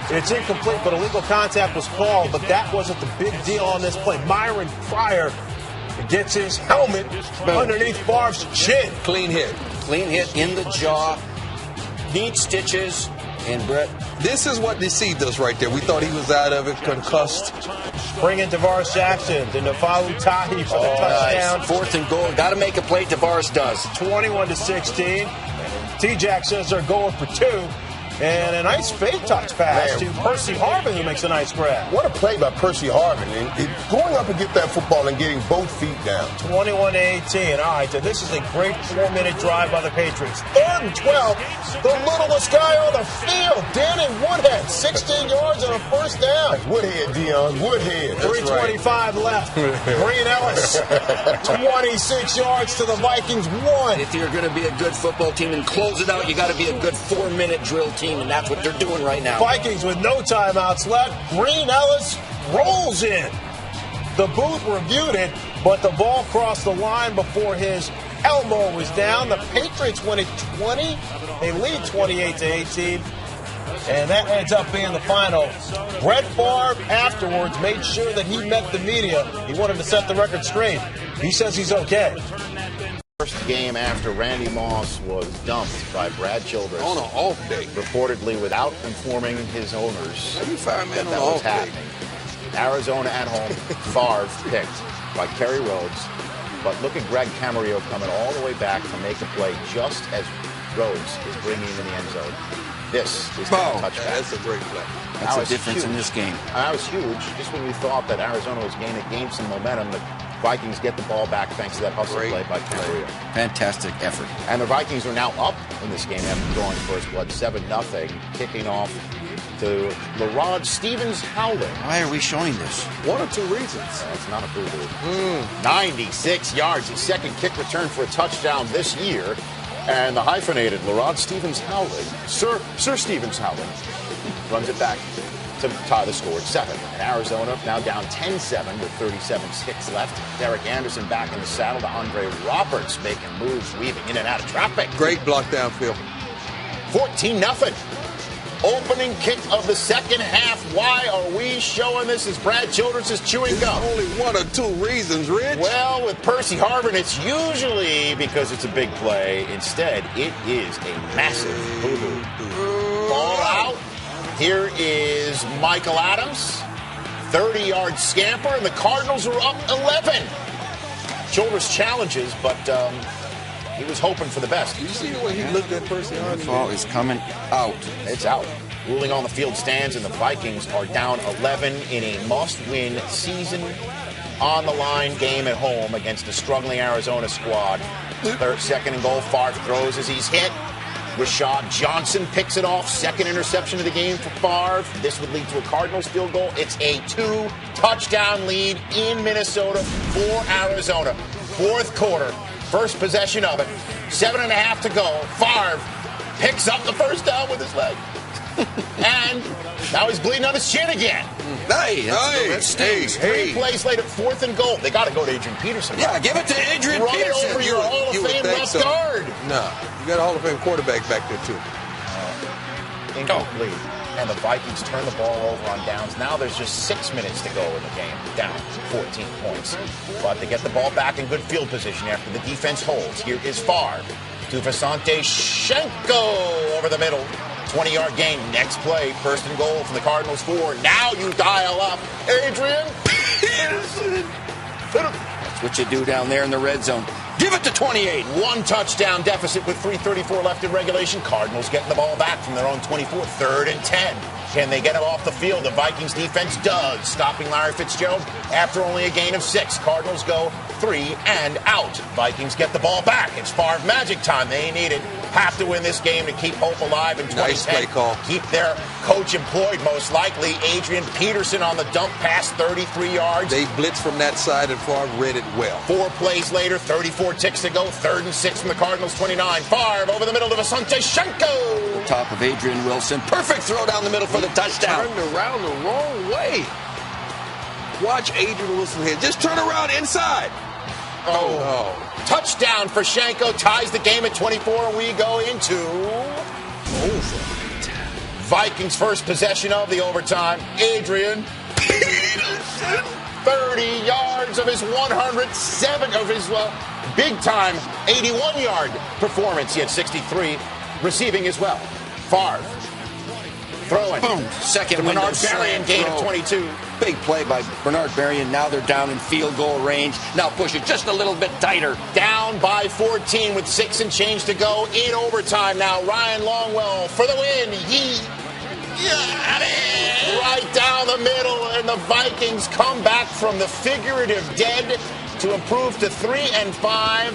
It's incomplete, but illegal contact was called, but that wasn't the big deal on this play. Myron Pryor gets his helmet underneath Favre's chin. Clean hit. Clean hit in the jaw. Neat stitches. And Brett, this is what deceived us right there. We thought he was out of it, concussed. Bring in Tavares Jackson to Nafalu Tahi for the touchdown. Nice. 4th and goal. Got to make a play. Tavares does. 21-16. T-Jack says they're going for 2. And a nice fake touch pass to Percy Harvin, who makes a nice grab. What a play by Percy Harvin. And going up and get that football and getting both feet down. 21-18. All right, so this is a great 4-minute drive by the Patriots. 3rd and 12. The littlest guy on the field, Danny Woodhead. 16 yards and a first down. Woodhead, Dion. Woodhead. 3:25 left. Green Ellis. 26 yards to the Vikings. 1. If you're going to be a good football team and close it out, you got to be a good 4-minute drill team. And that's what they're doing right now. Vikings with no timeouts left. Green Ellis rolls in. The booth reviewed it, but the ball crossed the line before his elbow was down. The Patriots win it 20. They lead 28-18. And that ends up being the final. Brett Favre afterwards made sure that he met the media. He wanted to set the record straight. He says he's okay. First game after Randy Moss was dumped by Brad Childress on an off day, reportedly without informing his owners that was happening. Arizona at home, Favre picked by Kerry Rhodes, but look at Greg Camarillo coming all the way back to make a play just as Rhodes is bringing him in the end zone. This is a touchback. That's a great play. That's a difference in this game. That was huge. Just when we thought that Arizona was gained some momentum, the Vikings get the ball back thanks to that hustle play by Camarillo. Fantastic effort. And the Vikings are now up in this game after going first blood 7-0, kicking off to LaRod Stevens Howling. Why are we showing this? One or two reasons. It's not a boo-boo. 96 yards, his second kick return for a touchdown this year. And the hyphenated LaRod Stevens Howling, Sir Stevens Howling, runs it back to tie the score at 7. And Arizona now down 10-7 with 37-6 left. Derek Anderson back in the saddle to Andre Roberts making moves, weaving in and out of traffic. Great block downfield. 14-0. Opening kick of the second half. Why are we showing this as Brad Childress is chewing gum? Only one or two reasons, Rich. Well, with Percy Harvin, it's usually because it's a big play. Instead, it is a massive boo-boo. Ball out. Here is Michael Adams. 30-yard scamper, and the Cardinals are up 11. Childress challenges, but he was hoping for the best. You see the way he looked at Percy Harvin? The ball is coming out. It's out. Ruling on the field stands, and the Vikings are down 11 in a must-win season on the line game at home against a struggling Arizona squad. Second and goal. Favre throws as he's hit. Rashad Johnson picks it off. Second interception of the game for Favre. This would lead to a Cardinals field goal. It's a 2-touchdown lead in Minnesota for Arizona. Fourth quarter. First possession of it. 7.5 to go. Favre picks up the first down with his leg. And now he's bleeding on his chin again. Hey. 3 plays later, 4th and goal. They got to go to Adrian Peterson. Yeah, give it to Adrian Peterson. Run over your Hall of Fame left guard. No, you got a Hall of Fame quarterback back there, too. Incomplete. And the Vikings turn the ball over on downs. Now there's just 6 minutes to go in the game. Down 14 points. But they get the ball back in good field position after the defense holds. Here is Favre to Visante Shenko over the middle. 20-yard gain. Next play. First and goal from the Cardinals 4. Now you dial up Adrian Peterson. That's what you do down there in the red zone. Give it to 28. 1 touchdown deficit with 3:34 left in regulation. Cardinals getting the ball back from their own 24. 3rd and 10. Can they get him off the field? The Vikings defense does, stopping Larry Fitzgerald after only a gain of 6. Cardinals go 3 and out. Vikings get the ball back. It's Favre magic time. They need it. Have to win this game to keep hope alive in 2010. Nice play call. Keep their coach employed, most likely. Adrian Peterson on the dump pass, 33 yards. They blitzed from that side, and Favre read it well. 4 plays later, 34 ticks to go. 3rd and 6 from the Cardinals, 29. Favre over the middle to Visante Shenko. Top of Adrian Wilson. Perfect throw down the middle for the touchdown. Turned around the wrong way. Watch Adrian Wilson here. Just turn around inside. Oh, no. Touchdown for Shenko. Ties the game at 24. We go into Vikings' first possession of the overtime. Adrian Peterson. 30 yards of his 107 of his big-time 81-yard performance. He had 63 receiving as well. Favre throwing. Boom. Second Bernard Berrien gain of 22. Big play by Bernard Berrien. Now they're down in field goal range. Now push it just a little bit tighter. Down by 14 with 6 and change to go in overtime. Now Ryan Longwell for the win. He got it right down the middle, and the Vikings come back from the figurative dead to improve to 3-5,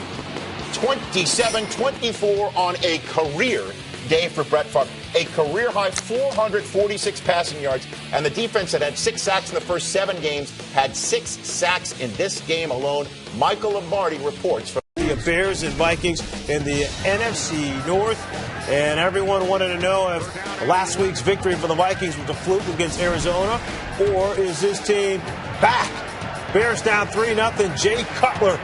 27-24 on a career day for Brett Favre. A career-high 446 passing yards, and the defense that had 6 sacks in the first 7 games had 6 sacks in this game alone. Michael Lombardi reports from The Bears and Vikings in the NFC North, and everyone wanted to know if last week's victory for the Vikings was a fluke against Arizona, or is this team back Bears down 3-0. Jay Cutler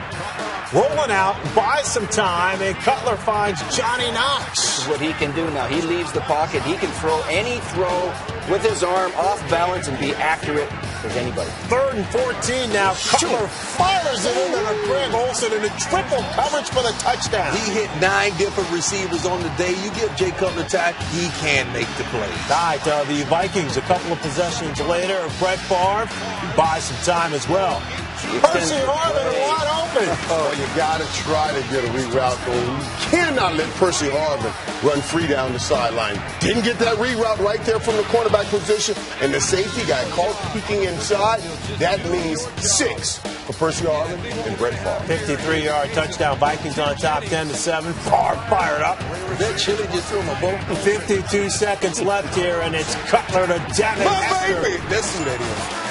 rolling out, buys some time, and Cutler finds Johnny Knox. What he can do now, he leaves the pocket. He can throw any throw with his arm off balance and be accurate as anybody. 3rd and 14 now. Cutler fires it into the Greg Olsen in a triple coverage for the touchdown. He hit 9 different receivers on the day. You give Jay Cutler time, he can make the play. All right, the Vikings, a couple of possessions later, Brett Favre buys some time as well. Percy Harvin wide open. Oh, you got to try to get a reroute going. You cannot let Percy Harvin run free down the sideline. Didn't get that reroute right there from the cornerback position, and the safety got caught peeking inside. That means 6 for Percy Harvin and Brett Favre. 53-yard touchdown. Vikings on top, 10-7. Favre fired up. That chili just threw him a ball. 52 seconds left here, and it's Cutler to Devin Hester. Baby. That's who that is.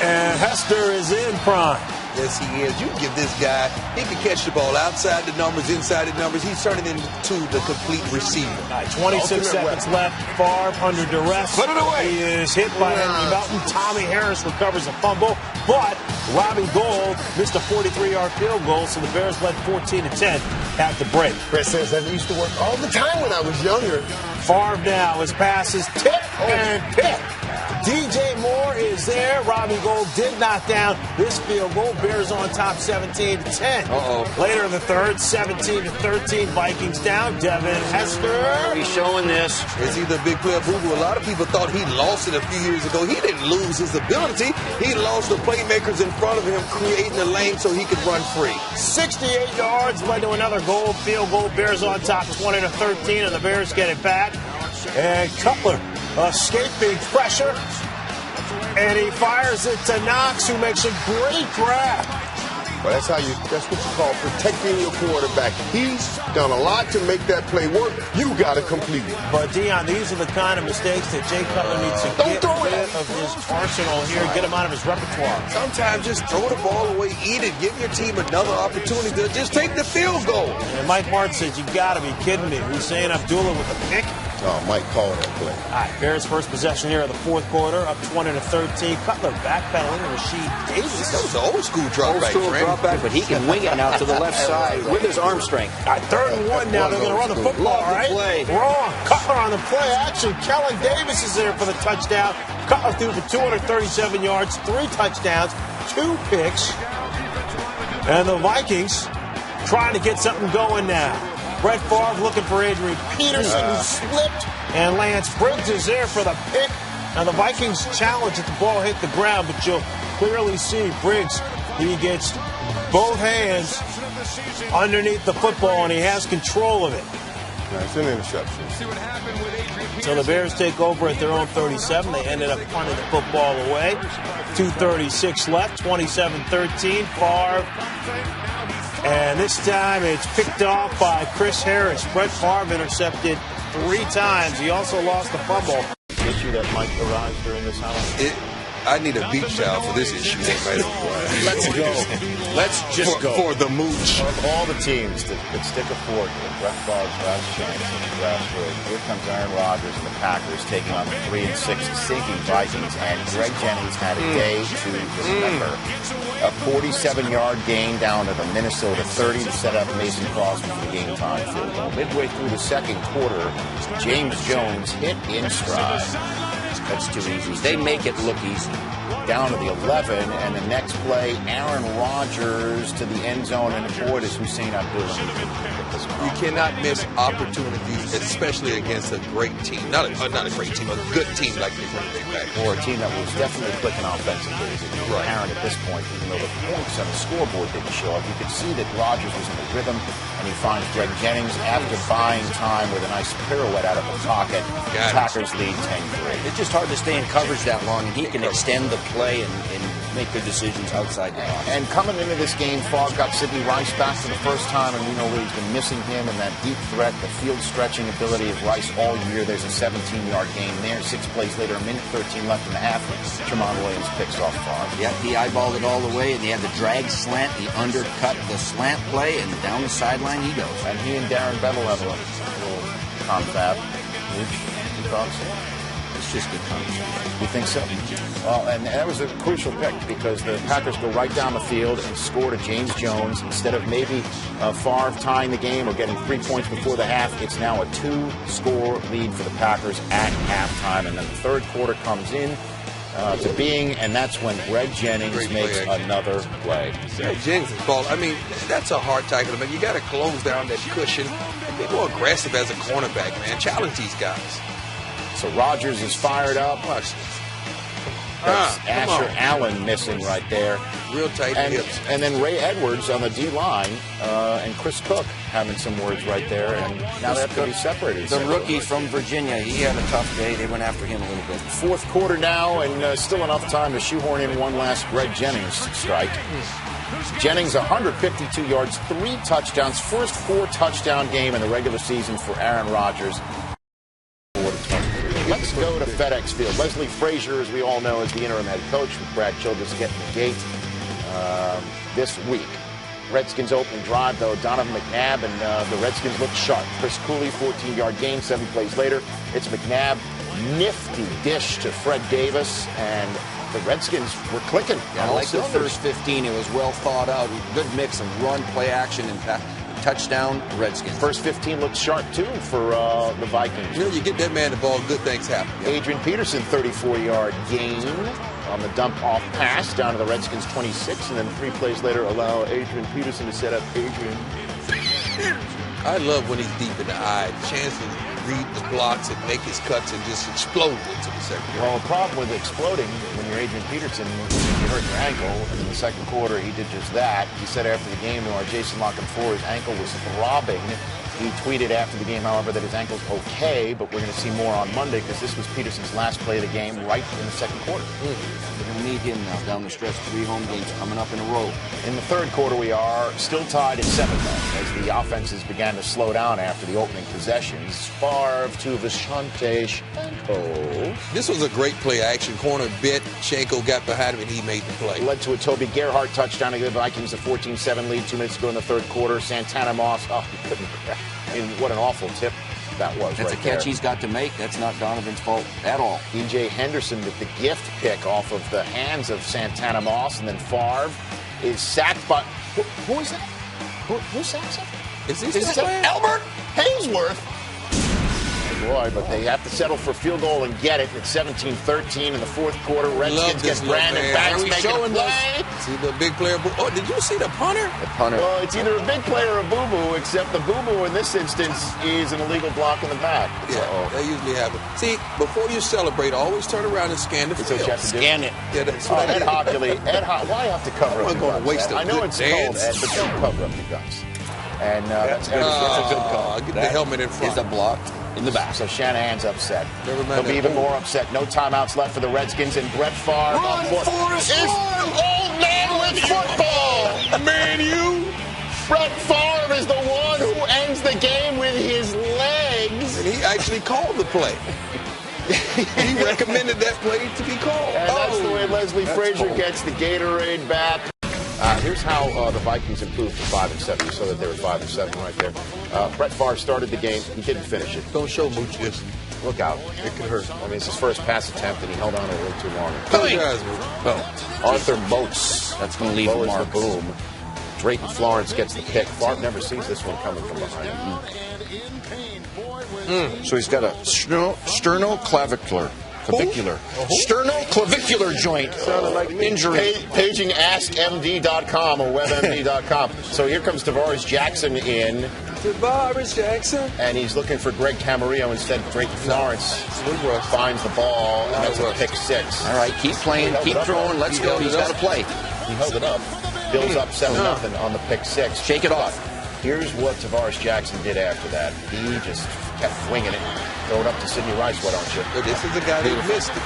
And Hester is in prime. Yes, he is. You give this guy, he can catch the ball outside the numbers, inside the numbers. He's turning into the complete receiver. 26 seconds left. Favre under duress. Put it away. He is hit by Henry Melton. Tommy Harris recovers a fumble, but Robbie Gould missed a 43-yard field goal, so the Bears led 14-10 at the break. Chris says that used to work all the time when I was younger. Favre now, his passes tip and pick. DJ Moore is there. Robbie Gould did knock down this field goal. Bears on top 17-10. Later in the third, 17-13. Vikings down. Devin Hester. He's showing this. Is he the big player boo-boo? A lot of people thought he lost it a few years ago. He didn't lose his ability. He lost the playmakers in front of him, creating a lane so he could run free. 68 yards led to another goal, field goal. Bears on top 20-13, and the Bears get it back. And Cutler escaping pressure, and he fires it to Knox, who makes a great grab. Well, that's what you call protecting your quarterback. He's done a lot to make that play work. You got to complete it. But, Dion, these are the kind of mistakes that Jay Cutler needs to get rid of his arsenal here, get him out of his repertoire. Sometimes just throw the ball away, eat it, give your team another opportunity to just take the field goal. And Mike Martin says, you got to be kidding me. Hussein Abdullah with a pick. Oh, Mike called that play. All right, Bears first possession here of the fourth quarter, up 20-13. Cutler backpedaling, Rasheed Davis. That was an old school drop back, but he can wing it now to the left side with his arm strength. All right, 3rd and 1 now. They're going to run the football, right? Wrong. Cutler on the play action. Kellen Davis is there for the touchdown. Cutler threw for 237 yards, 3 touchdowns, 2 picks. And the Vikings trying to get something going now. Brett Favre looking for Adrian Peterson, who slipped, and Lance Briggs is there for the pick. Now the Vikings challenge if the ball hit the ground, but you'll clearly see Briggs, he gets both hands underneath the football, and he has control of it. That's an interception. So the Bears take over at their own 37. They ended up punting the football away. 2:36 left, 27-13. Favre. And this time it's picked off by Chris Harris. Brett Favre intercepted 3 times. He also lost the fumble. Issue that might arise during this house. I need a beach towel for this issue. Let's go. Let's just go. For the mooch. Of all the teams that could stick a fork in Brett Favre's last chance in the draft road, here comes Aaron Rodgers and the Packers taking on the 3-6 sinking Vikings, and Greg Jennings had a day to remember. A 47-yard gain down to the Minnesota 30 to set up Mason Crosby for the game-time field goal. Midway through the second quarter, James Jones hit in stride. That's too easy. They make it look easy. Down to the 11, and the next play, Aaron Rodgers to the end zone, and boy, does Hussein Abdullah. You cannot miss opportunities, especially against a great team. Not a great team, a good team like the Green Bay Packers. Or a team that was definitely clicking offensively. It's apparent at this point, even though the points on the scoreboard didn't show up. You could see that Rodgers was in the rhythm, and he finds Greg Jennings after buying time with a nice pirouette out of the pocket. Packers lead 10-3. It's just hard to stay in coverage that long, and he can extend the play and make good decisions outside the box. And coming into this game, Favre got Sidney Rice back for the first time, and we know he's been missing him and that deep threat, the field stretching ability of Rice all year. There's a 17-yard gain there. 6 plays later, a minute 13 left in the half. Tremont Williams picks off Favre. Yeah, he eyeballed it all the way, and he had the drag slant, the undercut, the slant play, and down the sideline he goes. And he and Darren Bevel have a little confab. Your thoughts? That's just good coverage. You think so? Well, and that was a crucial pick because the Packers go right down the field and score to James Jones. Instead of maybe Favre tying the game or getting 3 points before the half, it's now a 2-score lead for the Packers at halftime. And then the third quarter comes in to being, and that's when Greg Jennings makes another play. Greg Jennings is ball. I mean, that's a hard tackle. I mean, you got to close down that cushion and be more aggressive as a cornerback, man. Challenge these guys. So Rodgers is fired up. Watch this. That's Asher Allen missing right there. Real tight hips. And then Ray Edwards on the D-line and Chris Cook having some words right there. And now they have to be separated. The rookie from Virginia, he had a tough day. They went after him a little bit. Fourth quarter now, and still enough time to shoehorn in one last Greg Jennings strike. Jennings, 152 yards, 3 touchdowns, first 4-touchdown game in the regular season for Aaron Rodgers. Let's go to FedEx Field. Leslie Frazier, as we all know, is the interim head coach with Brad Childress getting the gate this week. Redskins opening drive, though, Donovan McNabb, and the Redskins look sharp. Chris Cooley, 14-yard gain, 7 plays later. It's McNabb, nifty dish to Fred Davis, and the Redskins were clicking. Yeah, I like the first 15. It was well thought out. Good mix of run, play action, and touchdown, Redskins. First 15 looked sharp, too, for the Vikings. You know, you get that man the ball, good things happen. Adrian Peterson, 34-yard gain on the dump-off pass down to the Redskins' 26, and then 3 plays later allow Adrian Peterson to set up Adrian. I love when he's deep in the eye. The chance to read the blocks and make his cuts and just explode into the second quarter. Well, the problem with exploding when you're Adrian Peterson, you hurt your ankle, and in the second quarter he did just that. He said after the game to our Jason Lock-and-4 his ankle was throbbing. He tweeted after the game, however, that his ankle's okay, but we're going to see more on Monday because this was Peterson's last play of the game right in the second quarter. We're going to need him now down the stretch. 3 home games coming up in a row. In the third quarter, we are still tied at 7, though, as the offenses began to slow down after the opening possessions. Favre to Vishanté Shanko. This was a great play action. Corner bit. Shanko got behind him, and he made the play. Led to a Toby Gerhart touchdown to give the Vikings a 14-7 lead 2 minutes ago in the third quarter. Santana Moss, he couldn't. And what an awful tip that was. That's right a catch there. he's got to make. That's not Donovan's fault at all. E.J. Henderson with the gift pick off of the hands of Santana Moss, and then Favre is sacked by... Who is that? Who sacks him? Is this Albert Haynesworth? Boy, but they have to settle for a field goal and get it. It's 17-13 in the fourth quarter. Redskins get Brandon Banks making a play. See the big player. Oh, did you see the punter? The punter. Well, it's either a big player or a boo-boo, except the boo-boo in this instance is an illegal block in the back. Yeah, that usually happens. See, before you celebrate, always turn around and scan the field. Scan it. Yeah, that's what Ed Hockley. Why do you have to cover up I'm the going guns? to waste I know it's cold, Ed, but don't cover up the guns. And that's a good call. Get the helmet in front. Is a block in the back. So Shanahan's upset. Never mind. He'll be even more upset. No timeouts left for the Redskins, and Brett Favre is old man with football. Man, you. Brett Favre is the one who ends the game with his legs. And he actually called the play. He recommended that play to be called. And that's the way Leslie Frazier gets the Gatorade back. Here's how the Vikings improved to 5-7. You saw that they were 5-7 right there. Brett Favre started the game. He didn't finish it. Don't show Mooch this. Look out. It could hurt. I mean, it's his first pass attempt, and he held on a little too long. Arthur Moats. That's going to leave a mark. Boom. Drayton Florence gets the pick. Favre never sees this one coming from behind. So he's got a sternoclavicular. Sternoclavicular joint injury. Paging AskMD.com or WebMD.com. So here comes Tavares Jackson in. Tavares Jackson. And he's looking for Greg Camarillo instead. Drayton Florence finds the ball, and that's a pick 6. All right, keep playing, keep throwing. Let's go. He's got to play. He held it up. Bill's up 7-0 on the pick 6. Shake it off. Here's what Tavares Jackson did after that. He just kept winging it. Throw it up to Sidney Rice, why don't you? But this is a guy that missed it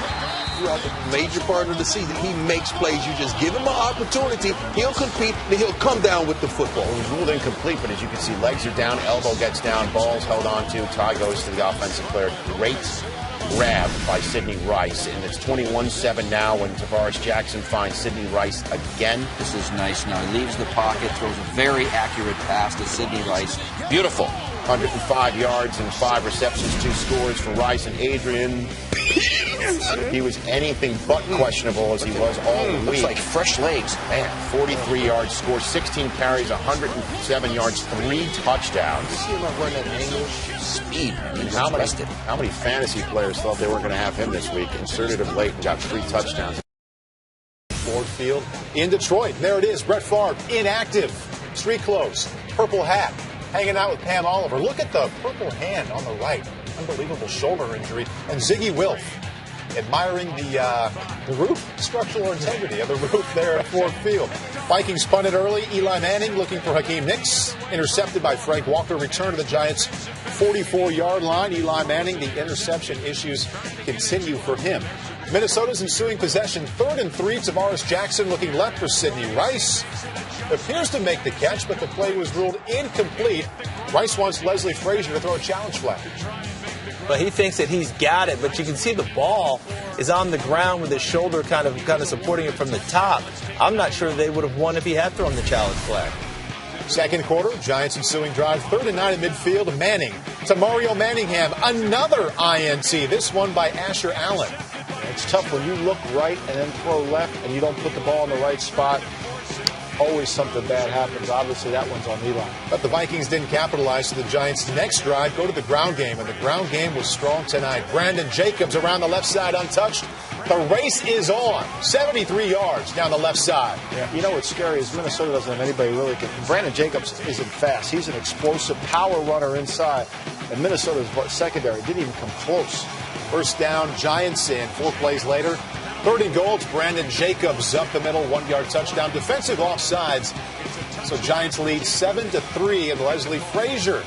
throughout the major part of the season. He makes plays. You just give him an opportunity. He'll compete, and he'll come down with the football. It was ruled incomplete, but as you can see, legs are down, elbow gets down, ball's held on to. Tie goes to the offensive player. Great grab by Sidney Rice, and it's 21-7 now when Tavares Jackson finds Sidney Rice again. This is nice now. He leaves the pocket, throws a very accurate pass to Sidney Rice. Beautiful. 105 yards and 5 receptions, 2 scores for Rice, and Adrian He was anything but questionable as he was all week. Looks like fresh legs. Man, 43 yards, scored 16 carries, 107 yards, 3 touchdowns. You see him running that English speed. How many fantasy players thought they weren't going to have him this week? Inserted him late and got 3 touchdowns. Ford Field in Detroit. There it is. Brett Favre, inactive. Street clothes, purple hat, hanging out with Pam Oliver. Look at the purple hand on the right. Unbelievable shoulder injury. And Ziggy Wilf admiring the roof, structural integrity of the roof there at Ford Field. Vikings punted early. Eli Manning looking for Hakeem Nicks. Intercepted by Frank Walker. Return to the Giants' 44-yard line. Eli Manning, the interception issues continue for him. Minnesota's ensuing possession, 3rd and 3. Tavares Jackson looking left for Sidney Rice. Appears to make the catch, but the play was ruled incomplete. Rice wants Leslie Frazier to throw a challenge flag. But he thinks that he's got it, but you can see the ball is on the ground with his shoulder kind of supporting it from the top. I'm not sure they would have won if he had thrown the challenge flag. Second quarter, Giants ensuing drive, 3rd and 9 in midfield. Manning to Mario Manningham, another INT, this one by Asher Allen. It's tough when you look right and then throw left and you don't put the ball in the right spot. Always something bad happens. Obviously, that one's on Eli. But the Vikings didn't capitalize, so the Giants' next drive go to the ground game, and the ground game was strong tonight. Brandon Jacobs around the left side untouched. The race is on. 73 yards down the left side. Yeah, you know what's scary is Minnesota doesn't have anybody really. Brandon Jacobs isn't fast. He's an explosive power runner inside, and Minnesota's secondary didn't even come close. First down, Giants in. 4 plays later. 3rd and goal, it's Brandon Jacobs up the middle, 1-yard touchdown. Defensive offsides. So Giants lead 7-3, and Leslie Frazier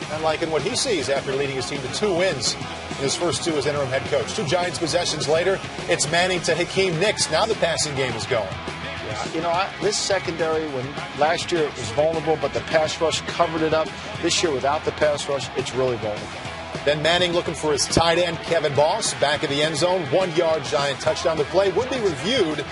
not liking what he sees after leading his team to 2 wins in his first 2 as interim head coach. 2 Giants possessions later, it's Manning to Hakeem Nicks. Now the passing game is going. Yeah, you know, this secondary, when last year it was vulnerable, but the pass rush covered it up. This year without the pass rush, it's really vulnerable. Then Manning looking for his tight end, Kevin Boss, back in the end zone. 1-yard Giant touchdown. The play would be reviewed,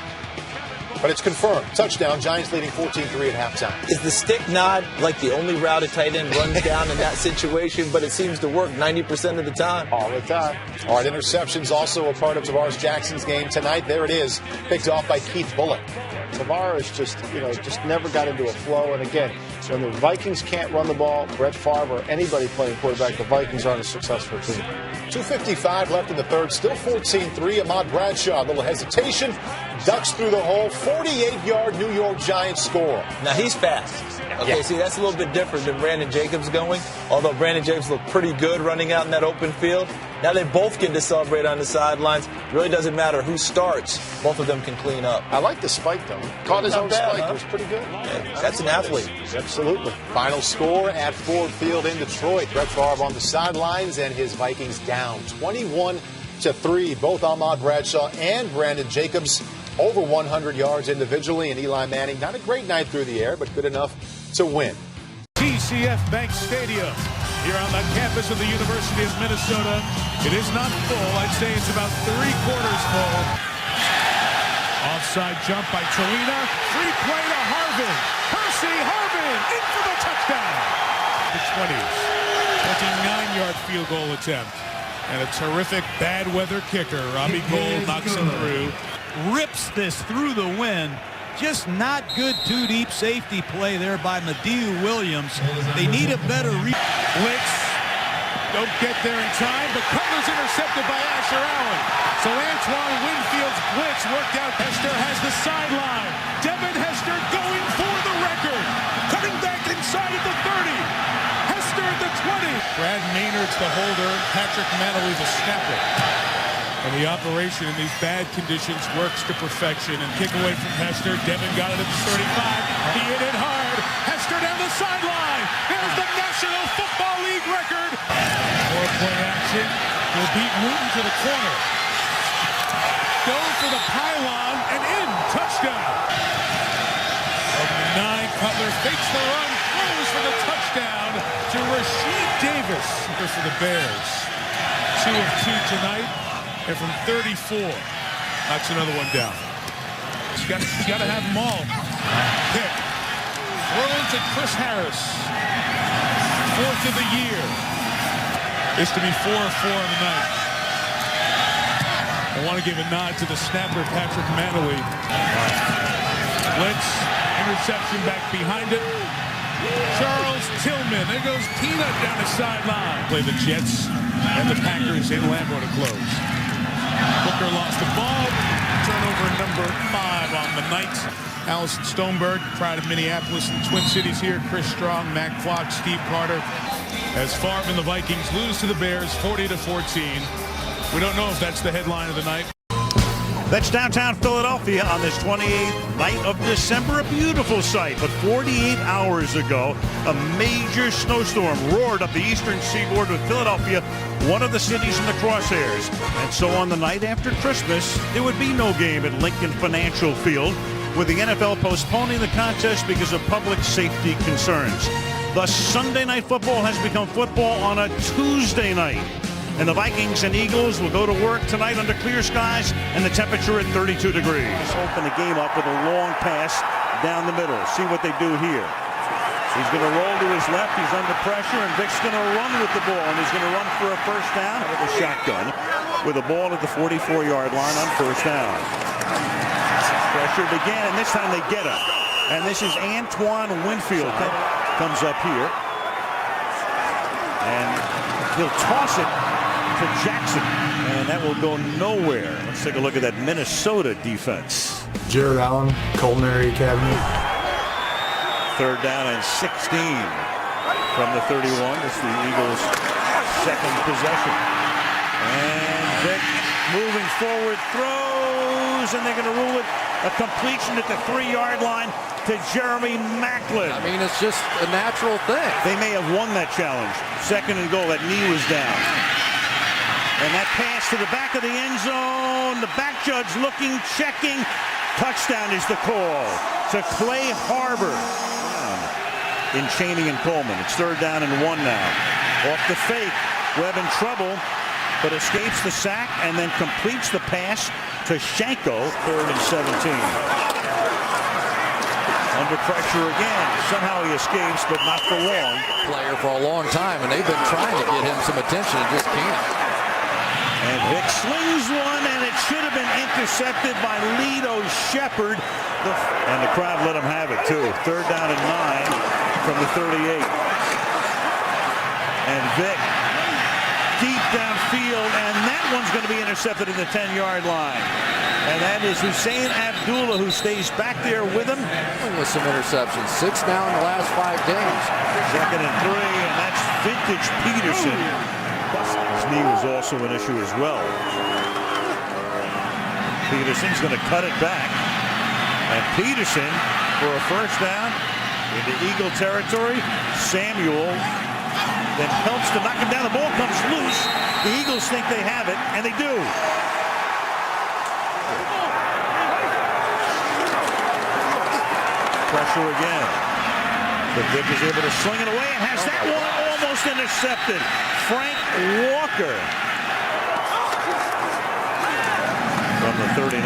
but it's confirmed. Touchdown, Giants leading 14-3 at halftime. Is the stick nod like the only route a tight end runs down in that situation, but it seems to work 90% of the time? All the time. All right, interceptions also a part of Tavares Jackson's game tonight. There it is, picked off by Keith Bullock. Tavares just never got into a flow. And again, when the Vikings can't run the ball, Brett Favre or anybody playing quarterback, the Vikings aren't a successful team. 2:55 left in the third, still 14-3. Ahmad Bradshaw, a little hesitation, ducks through the hole, 48-yard New York Giants score. Now he's fast. Okay, see, that's a little bit different than Brandon Jacobs going. Although Brandon Jacobs looked pretty good running out in that open field. Now they both get to celebrate on the sidelines. It really doesn't matter who starts. Both of them can clean up. I like the spike, though. Caught his own spike. It was pretty good. Yeah, that's an athlete. Absolutely. Final score at Ford Field in Detroit. Brett Favre on the sidelines and his Vikings down 21-3. Both Ahmad Bradshaw and Brandon Jacobs over 100 yards individually, and Eli Manning, not a great night through the air, but good enough to win. TCF Bank Stadium here on the campus of the University of Minnesota. It is not full. I'd say it's about 3/4 full. Offside jump by Cholina. Free play to Harvin. Percy Harvin in for the touchdown. The 20s. 29-yard field goal attempt. And a terrific bad weather kicker. Robbie Gould knocks him through. Rips this through the wind. Just not good two-deep safety play there by Mediu Williams. They need a better blitz. Don't get there in time, but Cutler's intercepted by Asher Allen. So Antoine Winfield's blitz worked out. Hester has the sideline. Devin Hester going for the record. Cutting back inside at the 30. Hester at the 20. Brad Maynard's the holder. Patrick Manley the snapper. And the operation in these bad conditions works to perfection. And kick away from Hester. Devin got it at the 35. He hit it hard. Hester down the sideline. There's the National Football League record. 4-point action will beat Wooten to the corner. Go for the pylon and in. Touchdown. From 9, Cutler fakes the run. Throws for the touchdown to Rasheed Davis for the Bears. 2 of 2 tonight. And from 34, knocks another one down. You got to have them all. Pick. Thrown to Chris Harris. 4th of the year. Is to be 4 of 4 on the night. I want to give a nod to the snapper, Patrick Manaway. Blitz, interception back behind it. Charles Tillman. There goes Peanut down the sideline. Play the Jets and the Packers in Lambeau to close. Booker lost the ball. Turnover number 5 on the night. Allison Stoneberg, pride of Minneapolis and Twin Cities here. Chris Strong, Mac Flock, Steve Carter. As Favre and the Vikings lose to the Bears 40-14. We don't know if that's the headline of the night. That's downtown Philadelphia on this 28th night of December. A beautiful sight. But 48 hours ago, a major snowstorm roared up the eastern seaboard with Philadelphia, one of the cities in the crosshairs. And so on the night after Christmas, there would be no game at Lincoln Financial Field, with the NFL postponing the contest because of public safety concerns. Thus, Sunday Night Football has become football on a Tuesday night. And the Vikings and Eagles will go to work tonight under clear skies and the temperature at 32 degrees. Open the game up with a long pass down the middle. See what they do here. He's going to roll to his left. He's under pressure, and Vic's going to run with the ball, and he's going to run for a first down with a shotgun with a ball at the 44-yard line on first down. Pressured again, and this time they get him. And this is Antoine Winfield. Comes up here. And he'll toss it to Jackson. And that will go nowhere. Let's take a look at that Minnesota defense. Jared Allen, Culinary Academy. Third down and 16 from the 31. It's the Eagles' second possession. And Vic moving forward, throws, and they're going to rule it a completion at the 3-yard line to Jeremy Maclin. I mean, it's just a natural thing. They may have won that challenge. Second and goal, that knee was down. And that pass to the back of the end zone. The back judge looking, checking. Touchdown is the call to Clay Harbor. In Chaney and Coleman. It's third down and 1 now. Off the fake. Webb in trouble, but escapes the sack and then completes the pass to Shanko. Third and 17. Under pressure again. Somehow he escapes, but not for long. Player for a long time, and they've been trying to get him some attention and just can't. And Vic slings one, and it should have been intercepted by Lito Shepard. And the crowd let him have it, too. Third down and 9 from the 38. And Vic deep downfield, and that one's going to be intercepted at the 10-yard line. And that is Hussein Abdullah, who stays back there with him. With some interceptions. 6 now in the last 5 games. Second and 3, and that's vintage Peterson. His knee was also an issue as well. Peterson's going to cut it back. And Peterson for a first down into Eagle territory. Samuel then helps to knock him down. The ball comes loose. The Eagles think they have it, and they do. Pressure again. But Vic is able to sling it away and has that one almost intercepted. Frank Walker from the 39.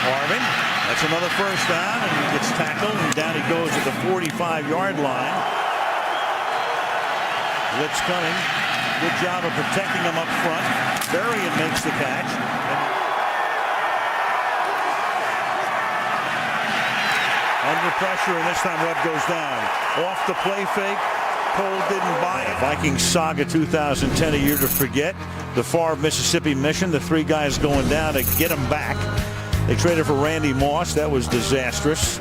Harvin, that's another first down, and he gets tackled, and down he goes at the 45-yard line. Blitz coming. Good job of protecting him up front. Berrien makes the catch. Under pressure, and this time Webb goes down. Off the play fake. Cole didn't buy it. Vikings saga 2010, a year to forget. The Favre Mississippi mission, the 3 guys going down to get him back. They traded for Randy Moss. That was disastrous.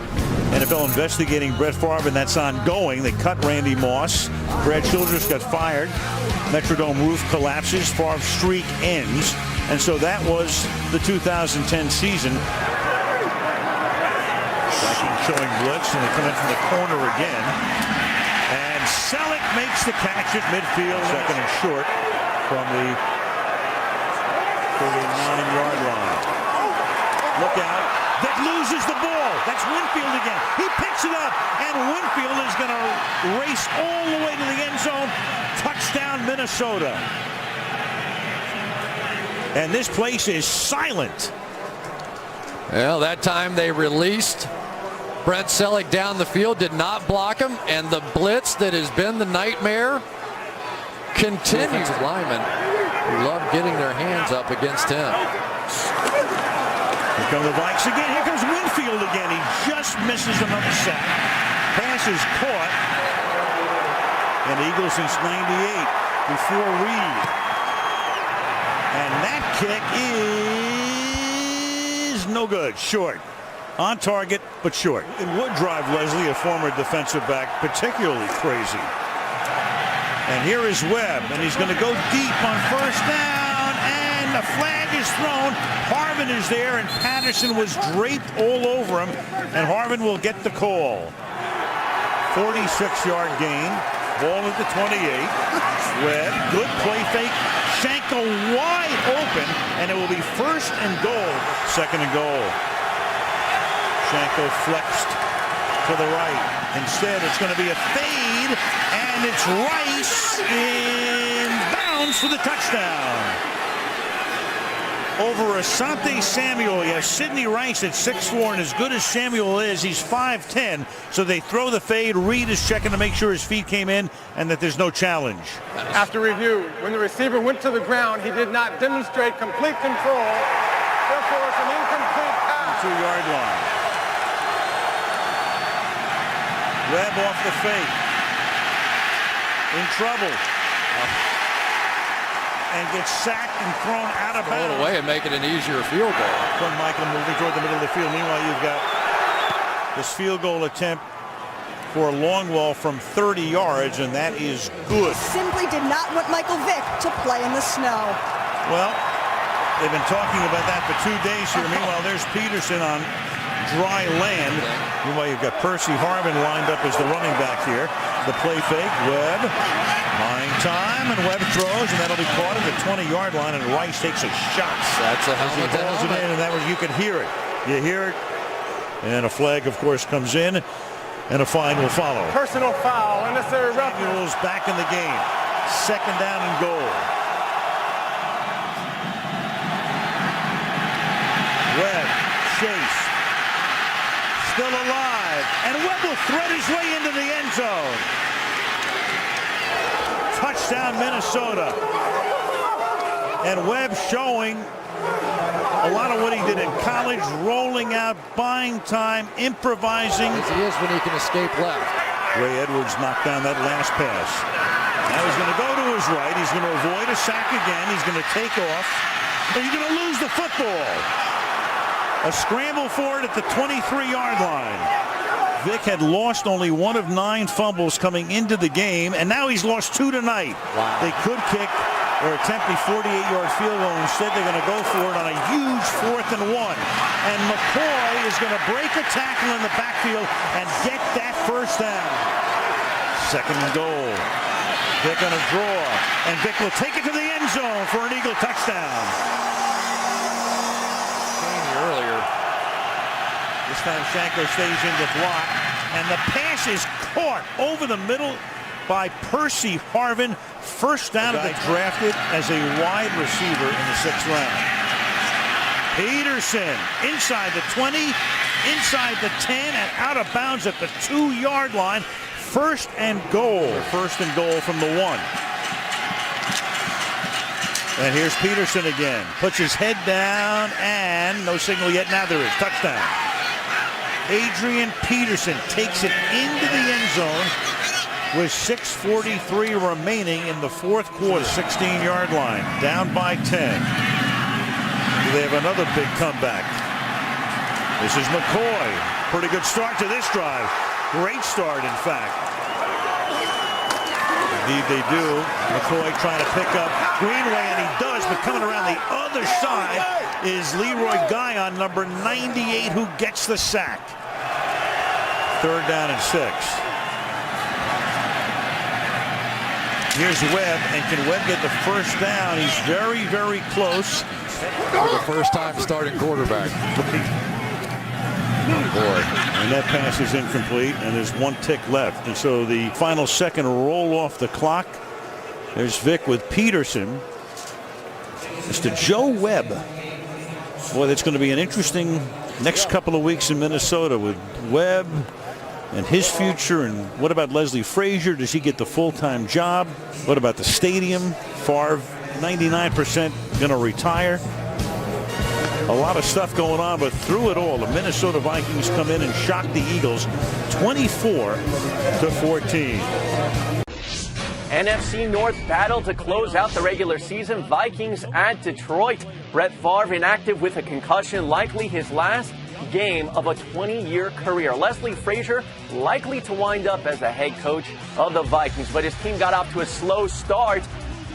NFL investigating Brett Favre, and that's ongoing. They cut Randy Moss. Brad Childress got fired. Metrodome roof collapses. Favre's streak ends. And so that was the 2010 season. Vikings showing blitz, and they come in from the corner again. And Selleck makes the catch at midfield. Second and short from the 39-yard line. Look out. That loses the ball. That's Winfield again. He picks it up, and Winfield is going to race all the way to the end zone. Touchdown, Minnesota. And this place is silent. Well, that time they released Brett Selleck down the field, did not block him, and the blitz that has been the nightmare continues. Lineman who love getting their hands up against him. Here come the Vikes again. Here comes Winfield again. He just misses another sack. Pass is caught. And Eagles since 98 before Reed. And that kick is no good. Short. On target, but short. It would drive Leslie, a former defensive back, particularly crazy. And here is Webb, and he's going to go deep on first down, and the flag is thrown. Harvin is there, and Patterson was draped all over him, and Harvin will get the call. 46-yard gain. Ball at the 28. Webb, good play fake. Schenkel wide open, and it will be first and goal. Second and goal. Schenkel flexed to the right. Instead, it's going to be a fade, and it's Rice in bounds for the touchdown. Over Asante Samuel. You have Sidney Rice at 6'4", and as good as Samuel is, he's 5'10", so they throw the fade. Reed is checking to make sure his feet came in and that there's no challenge. After review, when the receiver went to the ground, he did not demonstrate complete control. Therefore, it's an incomplete pass. 2-yard line. Webb off the fake. In trouble. And gets sacked and thrown out of bounds. Throw it away and make it an easier field goal. From Michael moving toward the middle of the field. Meanwhile, you've got this field goal attempt for Longwell from 30 yards, and that is good. Simply did not want Michael Vick to play in the snow. Well, they've been talking about that for 2 days here. Meanwhile, there's Peterson on dry land. Meanwhile, you've got Percy Harvin lined up as the running back here. The play fake, Webb, buying time, and Webb throws, and that'll be caught at the 20-yard line, and Rice takes a shot. That's a helmet to balls it in, and that was, you could hear it. You hear it, and a flag, of course, comes in, and a fine will follow. Personal foul, unnecessary roughness. Samuel's back in the game. Second down and goal. Webb, Chase, still alive, and Webb will thread his way into the end zone. Touchdown, Minnesota. And Webb showing a lot of what he did in college, rolling out, buying time, improvising. As he is when he can escape left. Ray Edwards knocked down that last pass. Now he's going to go to his right. He's going to avoid a sack again. He's going to take off. And he's going to lose the football. A scramble for it at the 23-yard line. Vick had lost only 1 of 9 fumbles coming into the game, and now he's lost 2 tonight. Wow. They could kick or attempt a 48-yard field goal. Instead, they're going to go for it on a huge 4th and 1. And McCoy is going to break a tackle in the backfield and get that first down. Second and goal. Vick on a draw, and Vick will take it to the end zone for an Eagle touchdown. Earlier. This time Shanko stays in the block, and the pass is caught over the middle by Percy Harvin. First down of the drafted as a wide receiver in the 6th round. Peterson inside the 20, inside the 10, and out of bounds at the 2-yard line. First and goal. First and goal from the 1. And here's Peterson again. Puts his head down, and no signal yet. Now there is. Touchdown. Adrian Peterson takes it into the end zone with 6:43 remaining in the 4th quarter. 16-yard line. Down by 10. They have another big comeback. This is McCoy. Pretty good start to this drive. Great start, in fact. Indeed they do. McCoy trying to pick up Greenway, and he does, but coming around the other side is Leroy Guion, number 98, who gets the sack. 3rd down and 6. Here's Webb, and can Webb get the first down? He's very, very close. For the first time starting quarterback. Boy. And that pass is incomplete, and there's 1 tick left. And so the final second roll off the clock. There's Vick with Peterson. Mr. Joe Webb. Boy, that's going to be an interesting next couple of weeks in Minnesota with Webb and his future. And what about Leslie Frazier? Does he get the full-time job? What about the stadium? Favre 99% going to retire. A lot of stuff going on, but through it all, the Minnesota Vikings come in and shock the Eagles 24-14. NFC North battle to close out the regular season. Vikings at Detroit. Brett Favre inactive with a concussion, likely his last game of a 20-year career. Leslie Frazier likely to wind up as the head coach of the Vikings, but his team got off to a slow start.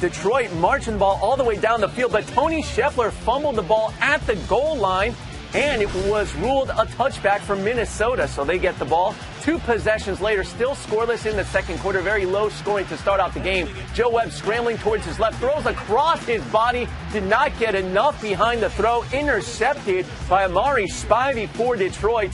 Detroit marching the ball all the way down the field, but Tony Scheffler fumbled the ball at the goal line, and it was ruled a touchback for Minnesota, so they get the ball. 2 possessions later, still scoreless in the second quarter. Very low scoring to start out the game. Joe Webb scrambling towards his left, throws across his body, did not get enough behind the throw, intercepted by Amari Spivey for Detroit.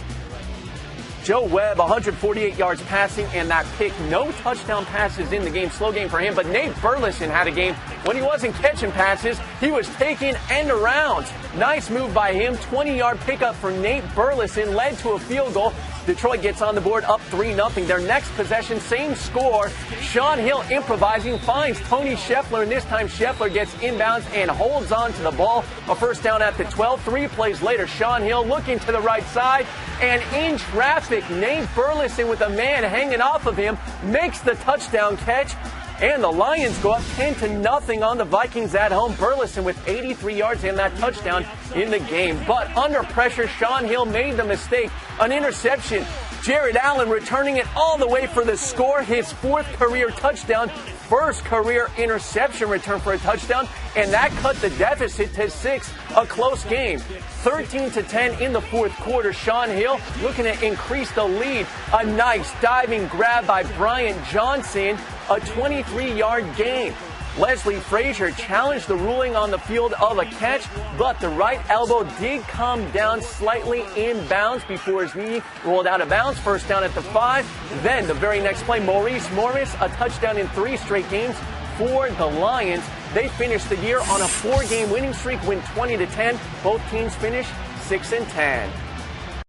Joe Webb, 148 yards passing, and that pick. No touchdown passes in the game. Slow game for him, but Nate Burleson had a game. When he wasn't catching passes, he was taking end arounds. Nice move by him. 20-yard pickup for Nate Burleson led to a field goal. Detroit gets on the board up 3-0. Their next possession, same score. Sean Hill improvising, finds Tony Scheffler, and this time Scheffler gets inbounds and holds on to the ball. A first down at the 12. 3 plays later, Sean Hill looking to the right side, and in traffic, Nate Burleson with a man hanging off of him makes the touchdown catch. And the Lions go up 10-0 on the Vikings at home. Burleson with 83 yards and that touchdown in the game. But under pressure, Sean Hill made the mistake. An interception. Jared Allen returning it all the way for the score. His 4th career touchdown. First career interception return for a touchdown. And that cut the deficit to 6. A close game. 13-10 in the 4th quarter. Sean Hill looking to increase the lead. A nice diving grab by Brian Johnson. A 23-yard gain. Leslie Frazier challenged the ruling on the field of a catch, but the right elbow did come down slightly in bounds before his knee rolled out of bounds. First down at the 5. Then the very next play, Maurice Morris, a touchdown in 3 straight games for the Lions. They finished the year on a 4-game winning streak, win 20-10. Both teams finished 6-10.